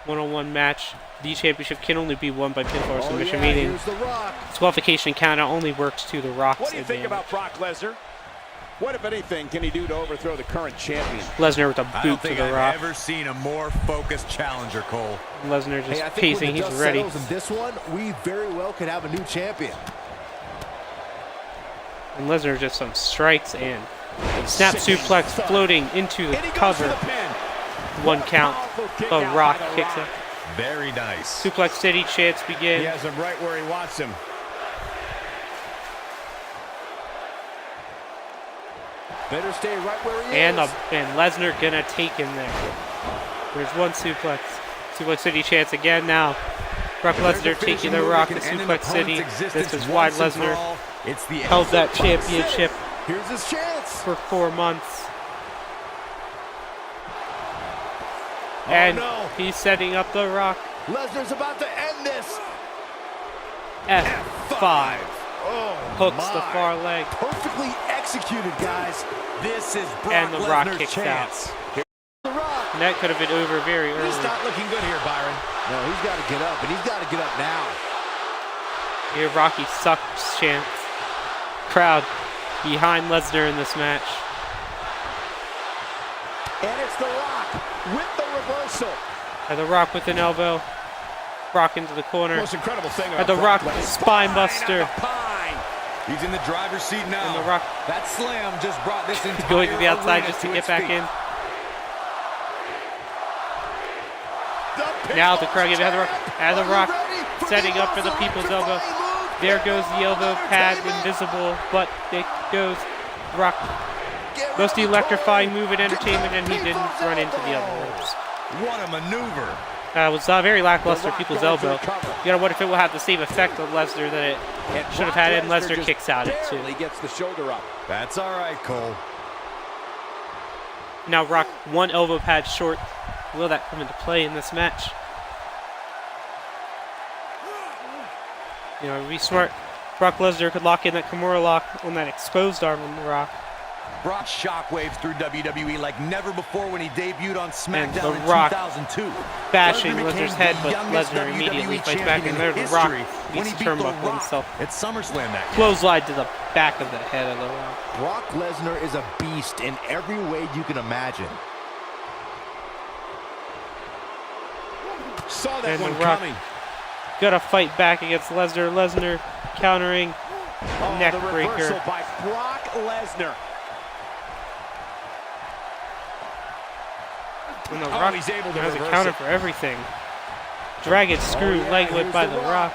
One-on-one match. The championship can only be won by pinfall or submission, meaning Here's the Rock. disqualification count only works to the Rock's What do you think advantage. about Brock Lesnar? What, if anything, can he do to overthrow the current champion? Lesnar with a I don't boot to think the I've Rock. ever seen a more focused challenger, Cole. Lesnar just Hey, I think pacing, when the he's dust ready. settles in this one, we very well could have a new champion. And Lesnar just some strikes and snap suplex floating into the And he goes for cover. the pin. 1 count. Powerful kick The out Rock by The kicks Rock. it. Very nice. Suplex City chants begin. He has him right where he wants him. Better stay right where he And is. Lesnar gonna take him there. There's one suplex. Suplex City chants again now. Brock Lesnar taking the Rock to Suplex City. This is why Lesnar held that championship Here's his chance. for 4 months. And no. he's setting up the Rock. Lesnar's about to end this. F5. Hooks the far leg. Perfectly executed, guys. This is Brock And the Rock Lesnar's kicks chance. The Rock. And that could have been over very early. He's not looking good here, Byron. No, he's got to get up, and he's got to get up now. Here, Rocky sucks chance. Crowd behind Lesnar in this match. And it's The Rock with the reversal. And the Rock with an elbow. Rock into the corner. Most incredible thing And about the Rock Brock Lesnar. spine buster. Pine. He's in the driver's seat now. And the Rock That slam just brought this entire going to the outside arena just to its get back feet. in. Now the crowd get behind the Rock. And the Rock setting up for the people's elbow. There goes the elbow pad, invisible, but it goes. Rock most electrifying move in entertainment, and he didn't run into the other ropes. What a maneuver. It was very lackluster people's elbow. You gotta wonder if it will have the same effect on Lesnar that it should have had, and Lesnar kicks out it too. He gets the shoulder up. That's all right, Cole. Now Rock one elbow pad short. Will that come into play in this match? You know, be smart. Brock Lesnar could lock in that Kimura lock on that exposed arm on the Rock. Brought shockwaves through WWE like never before when he debuted on SmackDown The in Rock 2002. bashing Lesnar became Lesnar's head, the but youngest Lesnar immediately WWE fights back, champion and there in the Rock history when beats he the beat The turnbuckle Rock himself. at SummerSlam that year. Clothesline to the back of the head of the Rock. Brock Lesnar is a beast in every way you can imagine. Saw that And one The Rock coming. gotta fight back against Lesnar. Lesnar countering neck The breaker. reversal by Brock Lesnar. And the Rock he's able to has a reverse counter it. for everything. Dragon screw leg whip by the Rock.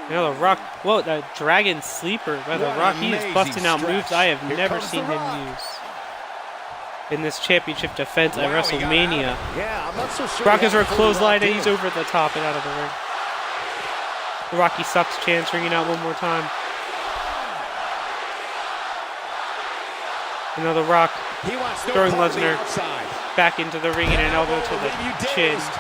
Now the Rock, whoa, that Dragon sleeper by the What an Rock. He is amazing busting out stretch. moves I have Here never comes seen The him Rock. use in this championship defense at Wow, he got out of WrestleMania. Yeah, I'm not so sure. Brock he is for a had it fully clothesline, locked and in. he's over the top and out of the ring. The Rocky sucks chance ringing out one more time. And now the Rock He wants no throwing part of the Lesnar outside. back into the ring and an elbow to the Leave you chin. dazed.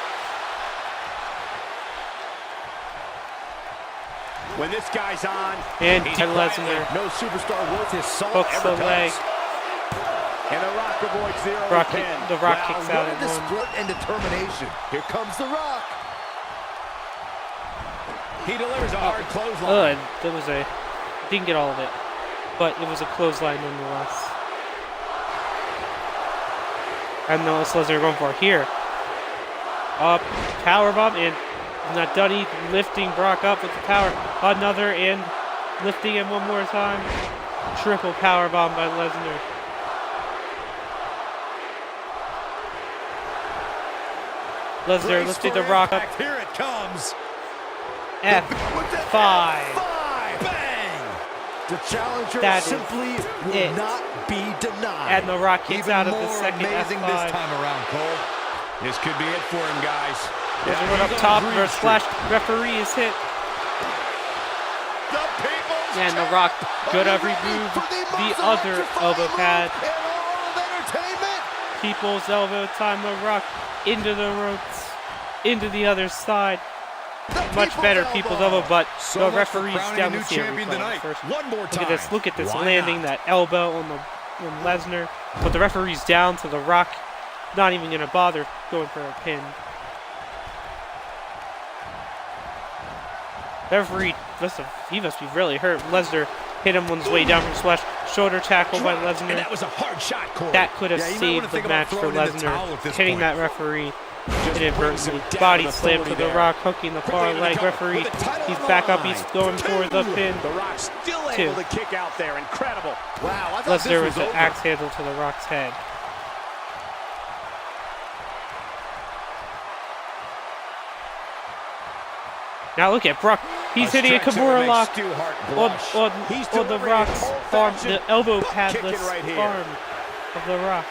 When this guy's on, And he's Ted quietly Lesnar No superstar worth his salt hooks ever the leg. does. And The Rock avoids the early Rock, pin. the Rock Wow, kicks out what at a one. display and determination. Here comes The Rock. He delivers a hard clothesline. And that was a, didn't get all of it, but it was a clothesline nonetheless. And now it's Lesnar going for it here. Up, powerbomb, and not done. He's lifting Brock up with the power. Another, and lifting him one more time. Triple powerbomb by Lesnar. Lesnar lifting the Rock up. Here it comes. F5. Bang! The challenger That simply will it. not be denied. And The Rock kicks Even out of the more second amazing F5. this time around, Cole. This could be it for him, guys. There's one up top, reverse splash. Referee is hit. The people's And The Rock, good every move. The other elbow pad. and all of entertainment. People's elbow time. The Rock into the ropes, into the other side. Much better people's elbow, but So the much for referee's crowning down a new the champion tonight. first. One more Look time. at this. Look at this Why landing, not? that elbow on Lesnar. But the referee's down, so The Rock not even going to bother going for a pin. The referee he must be really hurt. Lesnar hit him on his way down from splash. Shoulder tackle by Lesnar. And that was a hard shot, Corey. That could have Yeah, you might wanna saved the think about match for throwing in the towel Lesnar. at this Hitting point. that referee Just inadvertently. brings him down Body with slam to authority The there. Rock, hooking the far Quickly to the leg. cover Referee, with the title he's on back the up. He's line. going for the pin. The Rock still Two. able to kick out there. Incredible. Wow, I thought Lesnar this with was an over. axe handle to The Rock's head. Now look at Brock. He's hitting a Kimura lock on The Rock's arm, the elbow padless right here. arm of The Rock.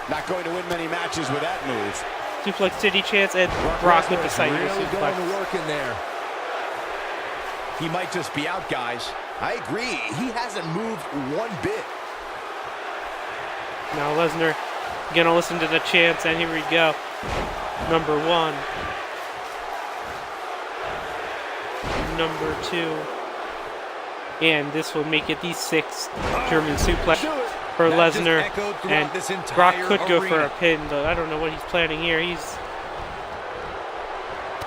Not going to win many matches with that move. Suplex City chance, and Brock with the sight really going suplex. to work in there. He might just be out, guys. I agree. He hasn't moved one bit. Now Lesnar gonna listen to the chants, and here we go. Number 1. Number 2. And this will make it the 6th German suplex for That just Lesnar. echoed throughout And this entire Brock could go for arena. a pin, though I don't know what he's planning here. He's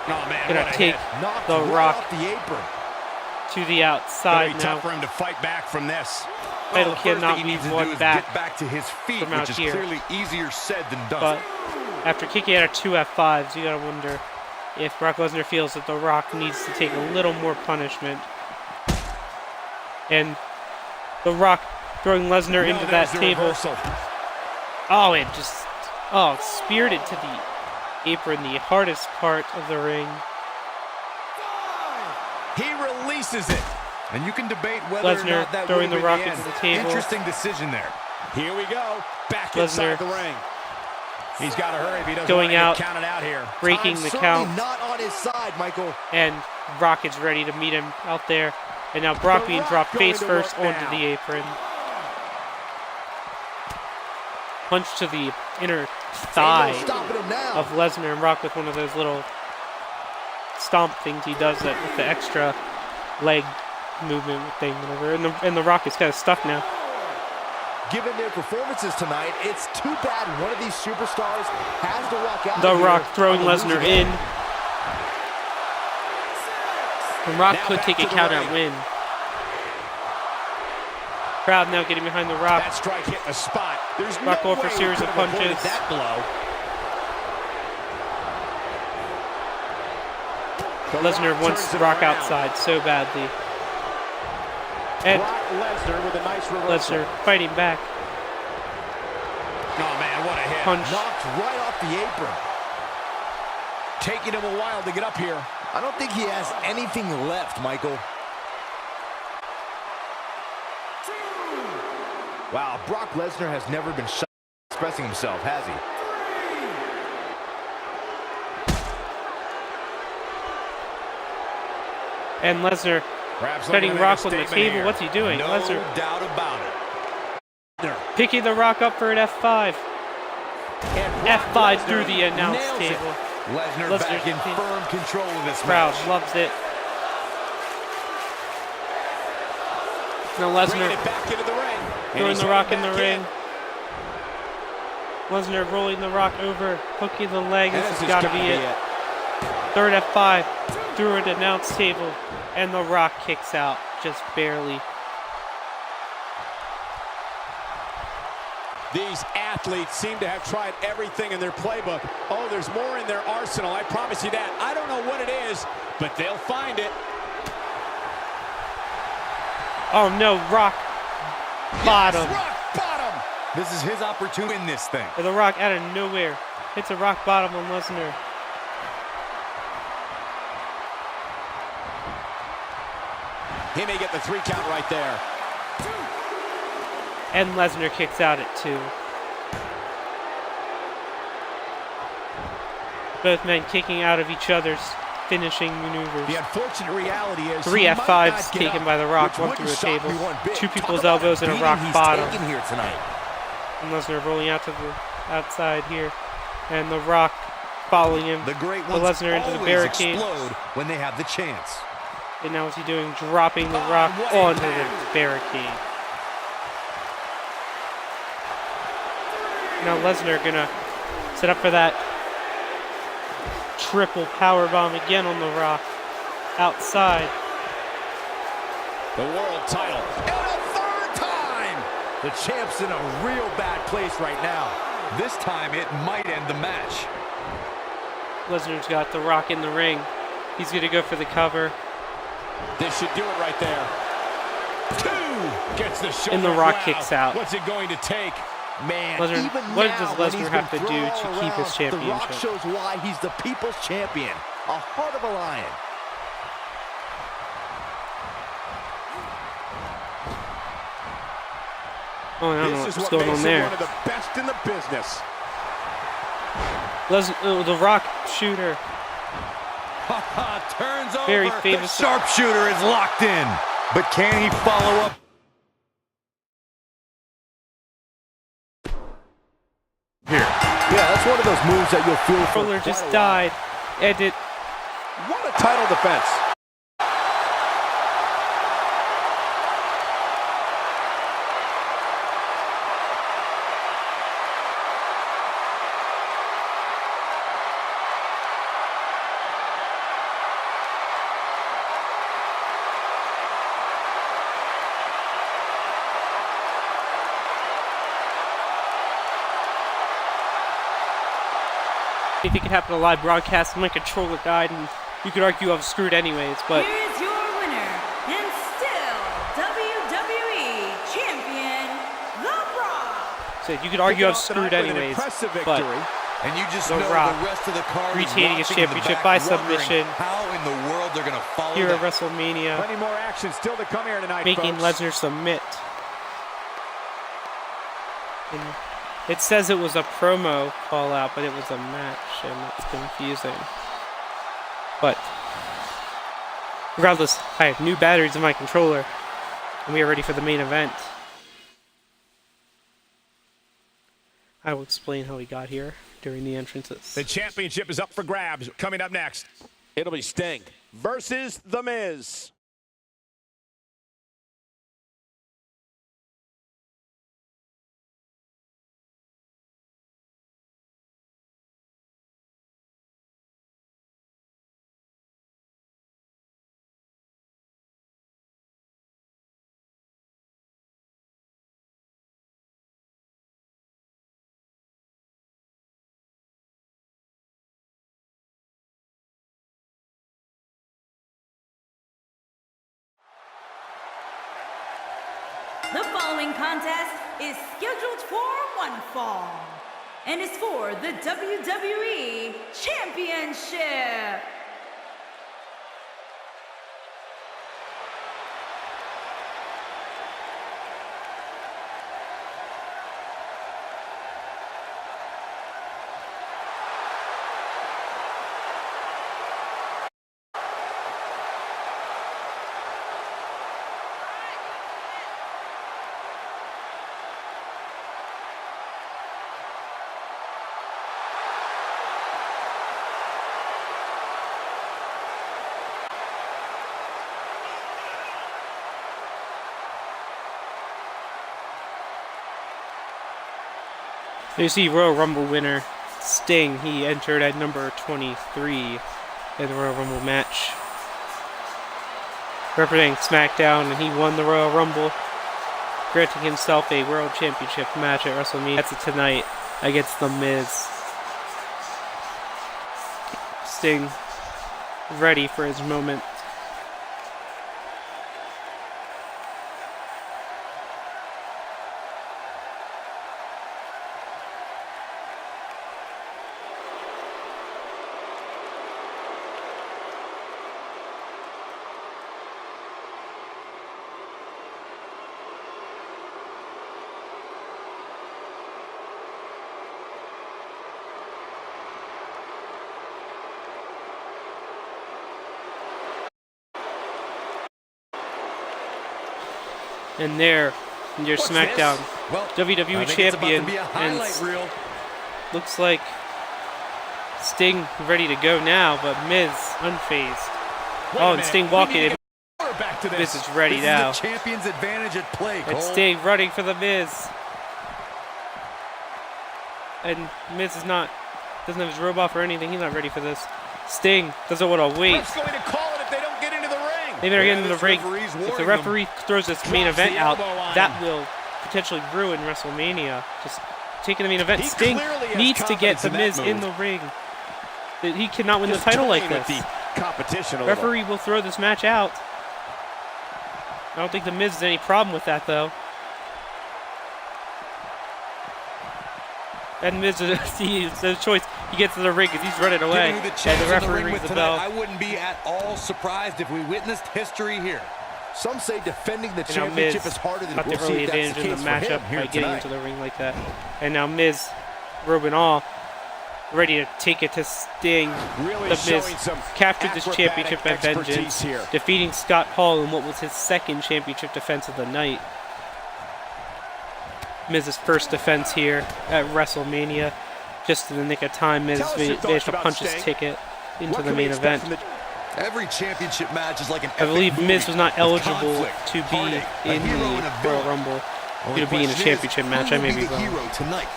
Oh, man, gonna what a take hit. Knocked The right Rock off the apron. to the Gonna outside be now. tough for him to fight back from this. Title the first cannot thing he be needs to won do is back get back to his feet, from out which is here. clearly easier said than done. But after kicking out of 2 F5s, you gotta wonder if Brock Lesnar feels that The Rock needs to take a little more punishment. And The Rock throwing Lesnar into that there's the table. reversal. Oh, it just speared it to the apron, the hardest part of the ring. He releases it. And you can debate whether Lesnar or not that throwing would The have Rock been into end. the table. Interesting decision there. Here we go. Back Lesnar inside the ring. He's got to hurry if he doesn't going want to out, get counted out here. breaking Time's the certainly count, not on his side, Michael. and Brock is ready to meet him out there. And now Brock The being Rock dropped going face to first work onto now. the apron. Punch to the inner thigh Stopping him now. of Lesnar, and Rock with one of those little stomp things he does that with the extra leg movement thing, whatever. And the Rock is kind of stuck now. Given their performances tonight, it's too bad one of these superstars has to walk out. The of here Rock throwing on the losing Lesnar end. in. The Rock Now could back take a to the count out ring. win. Crowd now getting behind The Rock. That strike hit the spot. There's Rock no going for way a series we of could have avoided punches. that blow. The Lesnar Rock wants turns it Rock around. outside so badly. And Brock Lesnar with a nice reversal. Lesnar fighting back. Oh, man, what a hit. Punch. Knocked right off the apron. Taking him a while to get up here. I don't think he has anything left, Michael. Wow, Brock Lesnar has never been shy expressing himself, has he? And Lesnar Perhaps setting looking to make a Rock on the statement table. here. What's he doing? No Lesnar doubt about it. picking The Rock up for an F5. And Brock F5 Lesnar through the announce nails it. table. Lesnar Lesnar's back in pin. firm control of this Crowd match. loves it. Now Bringing Lesnar it back into the ring. And throwing he's The Rock heading in the back ring. Lesnar rolling The Rock over, hooking the leg. And This has got to be it. Third F5 through an announce table, and The Rock kicks out just barely. These athletes seem to have tried everything in their playbook. Oh, there's more in their arsenal, I promise you that. I don't know what it is, but they'll find it. Oh no, Rock bottom. Yes, rock bottom. This is his opportunity to win this thing. And The Rock out of nowhere hits a rock bottom on Lesnar. He may get the 3 count right there. And Lesnar kicks out at 2. Both men kicking out of each other's finishing maneuvers. The unfortunate reality is 3 F5s taken by The Rock, one through a table. 2 people's elbows and a Rock bottom. Here tonight. And Lesnar rolling out to the outside here. And The Rock following him. The great The Lesnar into the barricade. Explode when they have the chance. And now what's he doing? Dropping The Rock onto the barricade. Now Lesnar gonna set up for that triple powerbomb again on The Rock. Outside. The world title. And a third time! The champ's in a real bad place right now. This time it might end the match. Lesnar's got The Rock in the ring. He's gonna go for the cover. This should do it right there. 2 gets the shoulder. And The Rock wow. kicks out. What's it going to take? Man, Lesnar, even what now, does when Lesnar he's have to been do to thrown keep his around, championship? The Rock shows why he's the people's champion. A heart of a lion. Oh, I don't know This is what's what going makes on him there. one of the best in the business. The Rock shooter. Turns over. Very The famous. sharpshooter is locked in. But can he follow up? Here. Yeah, that's one of those moves that you'll feel for Controller quite just a while. died. And it. What a title defense. If it could happen to live broadcast, my controller died, and you could argue I was screwed anyways, but Here is your winner, and still WWE Champion, The Rock. so you could argue I was Kicking off screwed the night with an anyways, impressive but victory. And you just The know Rock the rest of the card is retaining his watching in the championship back, by wondering submission. How in the world they're going to follow here at that. WrestleMania, Plenty more action still to come here tonight, making folks. Lesnar submit. And it says it was a promo call out, but it was a match, and it's confusing. But regardless, I have new batteries in my controller, and we are ready for the main event. I will explain how we got here during the entrances. The championship is up for grabs. Coming up next, it'll be Sting versus The Miz. The following contest is scheduled for one fall and is for the WWE Championship. So you see Royal Rumble winner Sting. He entered at number 23 in the Royal Rumble match, representing SmackDown, and he won the Royal Rumble, granting himself a World Championship match at WrestleMania. That's it tonight against The Miz. Sting ready for his moment. And there, your What's SmackDown this? Well, WWE I think it's about to champion, be a and highlight reel. looks like Sting ready to go now, but Miz unfazed. Oh, and Sting walking in. Back to Miz is ready this now. Is the champion's advantage at play, Cole. And Sting running for the Miz. And Miz is not, doesn't have his robe off or anything. He's not ready for this. Sting doesn't want to wait. Ref's going to call it if they don't get into the ring. They better get into the this ring. referee's If the warning referee throws this main Drops event the out, elbow on that him. will potentially ruin WrestleMania. Just taking the main event. He Sting clearly has needs to get confidence the in that Miz in move. the ring. That he cannot win the Just title like toying with this. the competition a little. Referee will throw this match out. I don't think the Miz has any problem with that, though. And Miz, it's a choice. He gets to the ring because he's running away. Given who the And champs the in referee ring rings with the tonight, bell. I wouldn't be at all surprised if we witnessed history here. Some say defending the And now Miz championship is harder than got the we'll see early if that's advantage in the case for him matchup here by getting tonight. into the ring like that. And now Miz, robe and all, ready to take it to Sting. Really The Miz showing some captured this acrobatic championship by expertise vengeance, here. defeating Scott Hall in what was his second championship defense of the night. Miz's first defense here at WrestleMania. Just in the nick of time, Miz Tell us your managed thoughts to about punch his Sting. ticket into What the can we main expect event. from Every championship match is like an I believe epic Miz movie was not with eligible conflict, to be heartache, a in hero the and a Royal villain. Rumble Only due to being in a question championship is, match. who I will may be be the wrong. hero tonight.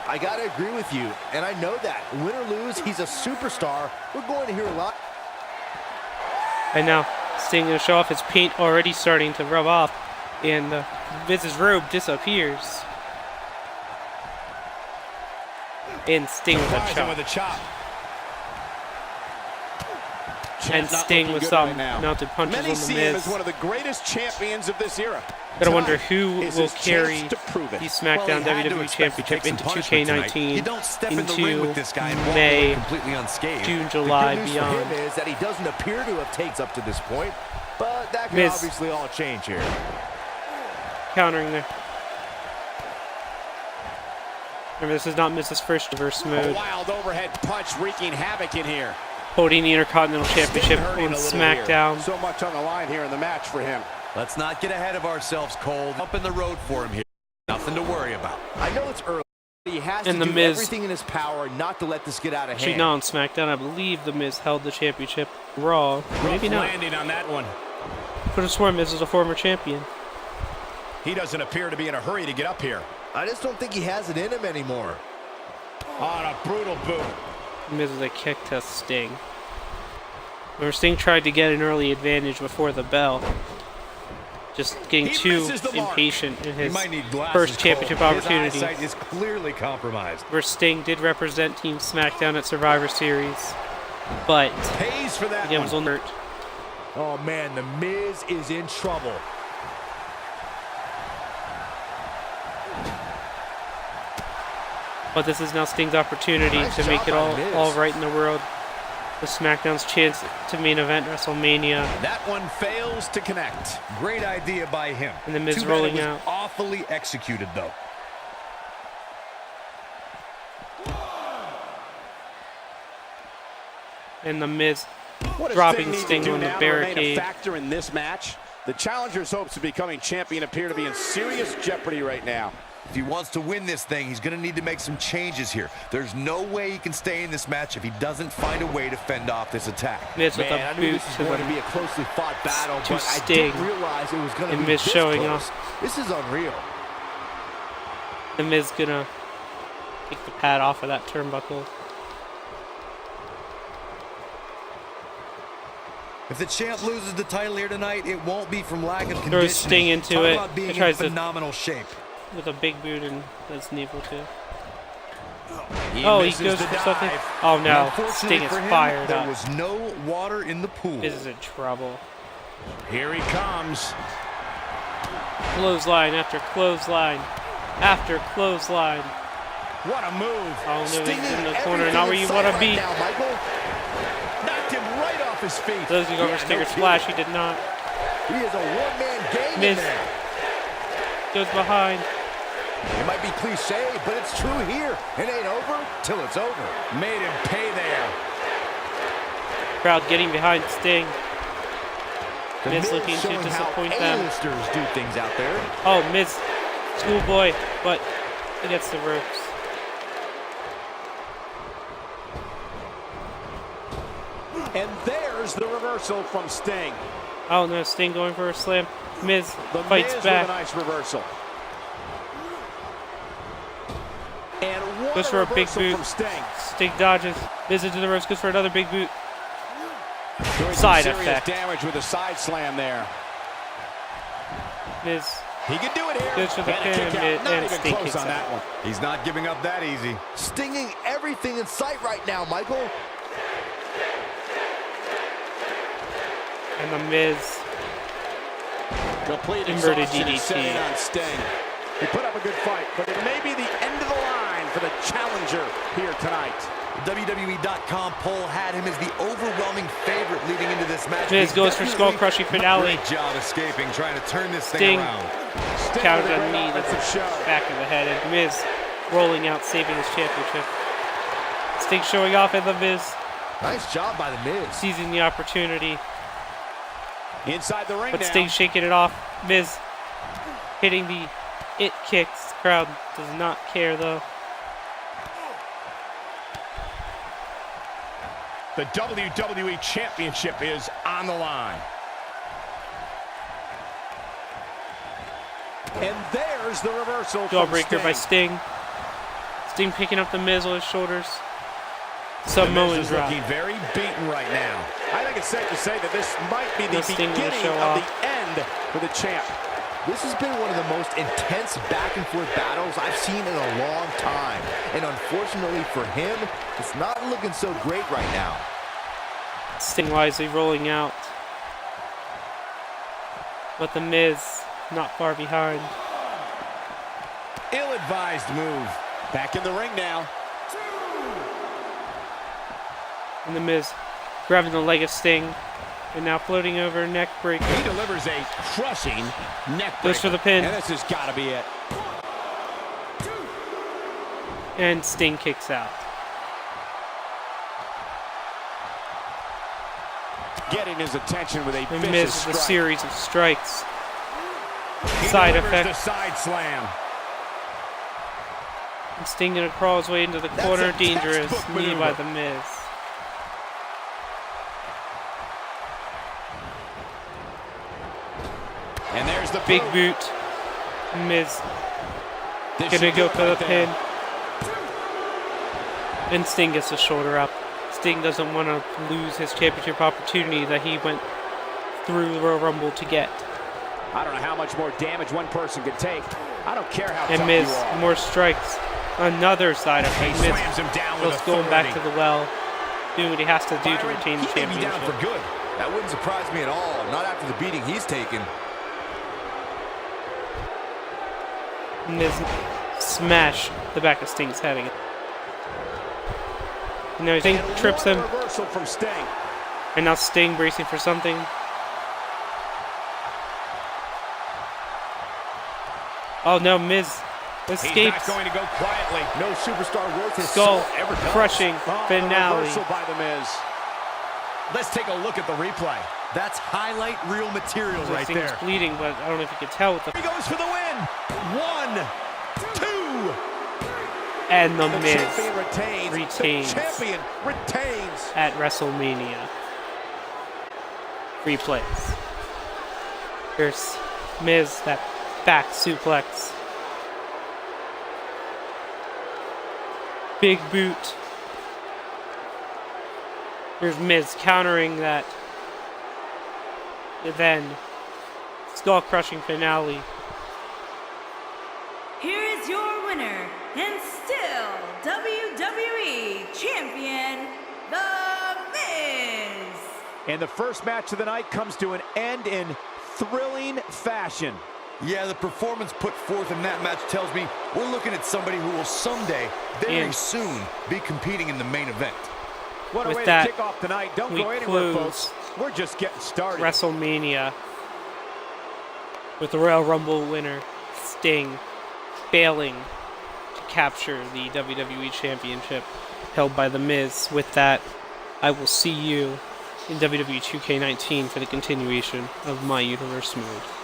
I got to agree with you, and I know that. Win or lose, he's a superstar. We're going to hear a lot. And now Sting going to show off his paint already starting to rub off, and Miz's robe disappears. And Sting with a Surprising chop. with a chop. And Champ not Sting looking with good some right now. mounted punches Many on the see him Miz. as one of the greatest champions of this era. Gotta wonder Tonight who is will his carry chance to prove it. the Well, SmackDown he had to WWE expect to Championship take some into punishment tonight. 2K19, You don't step in the ring into with this guy and walk May, away completely unscathed. June, The July, good news beyond. for him is that he doesn't appear to have takes up to this point, but that can Miz. obviously all change here. Countering there. Remember, this is not Miz's first reverse A mode. wild overhead punch wreaking havoc in here. Holding the Intercontinental Championship hurting on a little SmackDown. here. So much on the line here in the match for him. Let's not get ahead of ourselves, Cole. Up in the road for him here. Nothing to worry about. I know it's early. He has And to the do Miz- everything in his power not to let this get out of Actually, hand. not on SmackDown. I believe The Miz held the championship Raw. Maybe not. Landing on that one. Could have sworn Miz is a former champion. He doesn't appear to be in a hurry to get up here. I just don't think he has it in him anymore. On a brutal boot. Miz with a kick to Sting. Remember, Sting tried to get an early advantage before the bell. Just getting He too misses the mark. impatient in He his might need glasses, first championship Cole. opportunity. His eyesight is clearly compromised. Where Sting did represent Team SmackDown at Survivor Series. But Pays for that again, one. was on hurt. Oh, man, The Miz is in trouble. But this is now Sting's opportunity Nice to make job it by Miz. all right in the world. With SmackDown's chance to main event WrestleMania. That one fails to connect. Great idea by him. And the Miz Too bad rolling it was out. awfully executed, though. And the Miz What does dropping need to Sting do on the now to remain a barricade. factor in this match? The challenger's hopes of becoming champion appear to be in serious jeopardy right now. If he wants to win this thing, he's going to need to make some changes here. There's no way he can stay in this match if he doesn't find a way to fend off this attack. Miz with Man, a I knew boot this was to going to be the a closely fought battle, to but I Sting. didn't realize it was going to And be Miz this showing close. off. This is unreal. The Miz gonna take the pad off of that turnbuckle. If the champ loses the title here tonight, it won't be from lack of conditioning. Throws Sting into Talk it. about being He tries in to- phenomenal shape. With a big boot and that's Neville too. He Oh, he misses goes the for something. dive. Oh And no, unfortunately Sting is for him, fired there up. was no water in the pool. Miz is in trouble. Here he comes. Clothesline after clothesline after clothesline. What a move. Oh no, he's Sting in the is corner. everything Not where in you sight want to right be. now, Michael. Knocked him right off his feet. Does he go Yeah, for Stinger no Splash? He did not. He is a one-man game Miz. in there. Goes behind. It might be cliche, but it's true here. It ain't over till it's over. Made him pay there. Crowd getting behind Sting. The Miz Miz looking to showing how disappoint them. A-listers do things out there. Oh, Miz, schoolboy, but he gets the ropes. And there's the reversal from Sting. Oh no, Sting going for a slam. Miz The fights Miz back. with a nice reversal. And what Goes a for a big reversal boot. from Sting. Sting dodges. Miz into the ropes, goes for another big boot. Doing Side some serious effect. damage with a side slam there. Miz He can do it here. goes for the And a pin, kick out. Not and even Sting close kicks on out. that one. He's not giving up that easy. Stinging everything in sight right now, Michael. And the Miz Complete Inverted exhaustion is DDT. setting on Sting. He put up a good fight, but it may be the end of the line for the challenger here tonight. WWE.com poll had him as the overwhelming favorite leading into this match. Miz He's goes for definitely skull-crushing finale. Great job escaping, trying to turn this Sting thing around. Sting countered with a a great knee to the offensive show. back of the head, and Miz rolling out, saving his championship. Sting showing off, and the Miz Nice job by the Miz. seizing the opportunity. Inside the ring But now. Sting shaking it off. Miz hitting the it kicks. The crowd does not care though. The WWE Championship is on the line. And there's the reversal from Jawbreaker by Sting. Sting picking up the Miz on his shoulders. Samoan is drop. looking very beaten right now. I think it's safe to say that this might be the No Sting will beginning show of off. the end for the champ. This has been one of the most intense back-and-forth battles I've seen in a long time. And unfortunately for him, it's not looking so great right now. Sting wisely rolling out. But the Miz not far behind. Ill-advised move. Back in the ring now. And the Miz grabbing the leg of Sting. And now floating over, neck breaker. He delivers a crushing neck breaker. Goes for the pin. And this has got to be it. And Sting kicks out. Getting his attention with a And vicious Miz with strike. a series of strikes. He Side delivers effect. the side slam. And Sting gonna crawl his way into the That's corner. a Dangerous textbook knee maneuver. by the Miz. And there's the Big boot. boot. Miz This gonna should go do it for the right there. pin. And Sting gets the shoulder up. Sting doesn't want to lose his championship opportunity that he went through the Royal Rumble to get. I don't know how much more damage one person can take. I don't care how And tough Miz, you are. more strikes. Another side He effect. Miz slams him down with just going back to authority. the well, doing what he has to do to Byron, retain the he may be down for championship. good. That wouldn't surprise me at all. Not after the beating he's taken. Miz smash the back of Sting's head again. And now Sting And trips what him, a reversal from Sting. and now Sting bracing for something. Oh no, Miz He's escapes. not going to go quietly. No superstar worth his Skull salt ever does. crushing Oh, finale. reversal by the Miz. Let's take a look at the replay. That's highlight reel material right Sting's there. bleeding, but I don't know if you can tell with the. He goes for the win. 1, 2. And the The Miz champion retains. retains. The champion retains. at WrestleMania. Replays. Here's Miz, that back suplex. Big boot. Here's Miz countering that. And then skull crushing finale. Here is your winner, and still WWE Champion, The Miz. And the first match of the night comes to an end in thrilling fashion. Yeah, the performance put forth in that match tells me we're looking at somebody who will someday, very And soon, be competing in the main event. What a With way that, to kick off tonight. Don't we go anywhere, close folks. We're just getting started. WrestleMania with the Royal Rumble winner, Sting, failing to capture the WWE Championship held by The Miz. With that, I will see you in WWE 2K19 for the continuation of My Universe mode.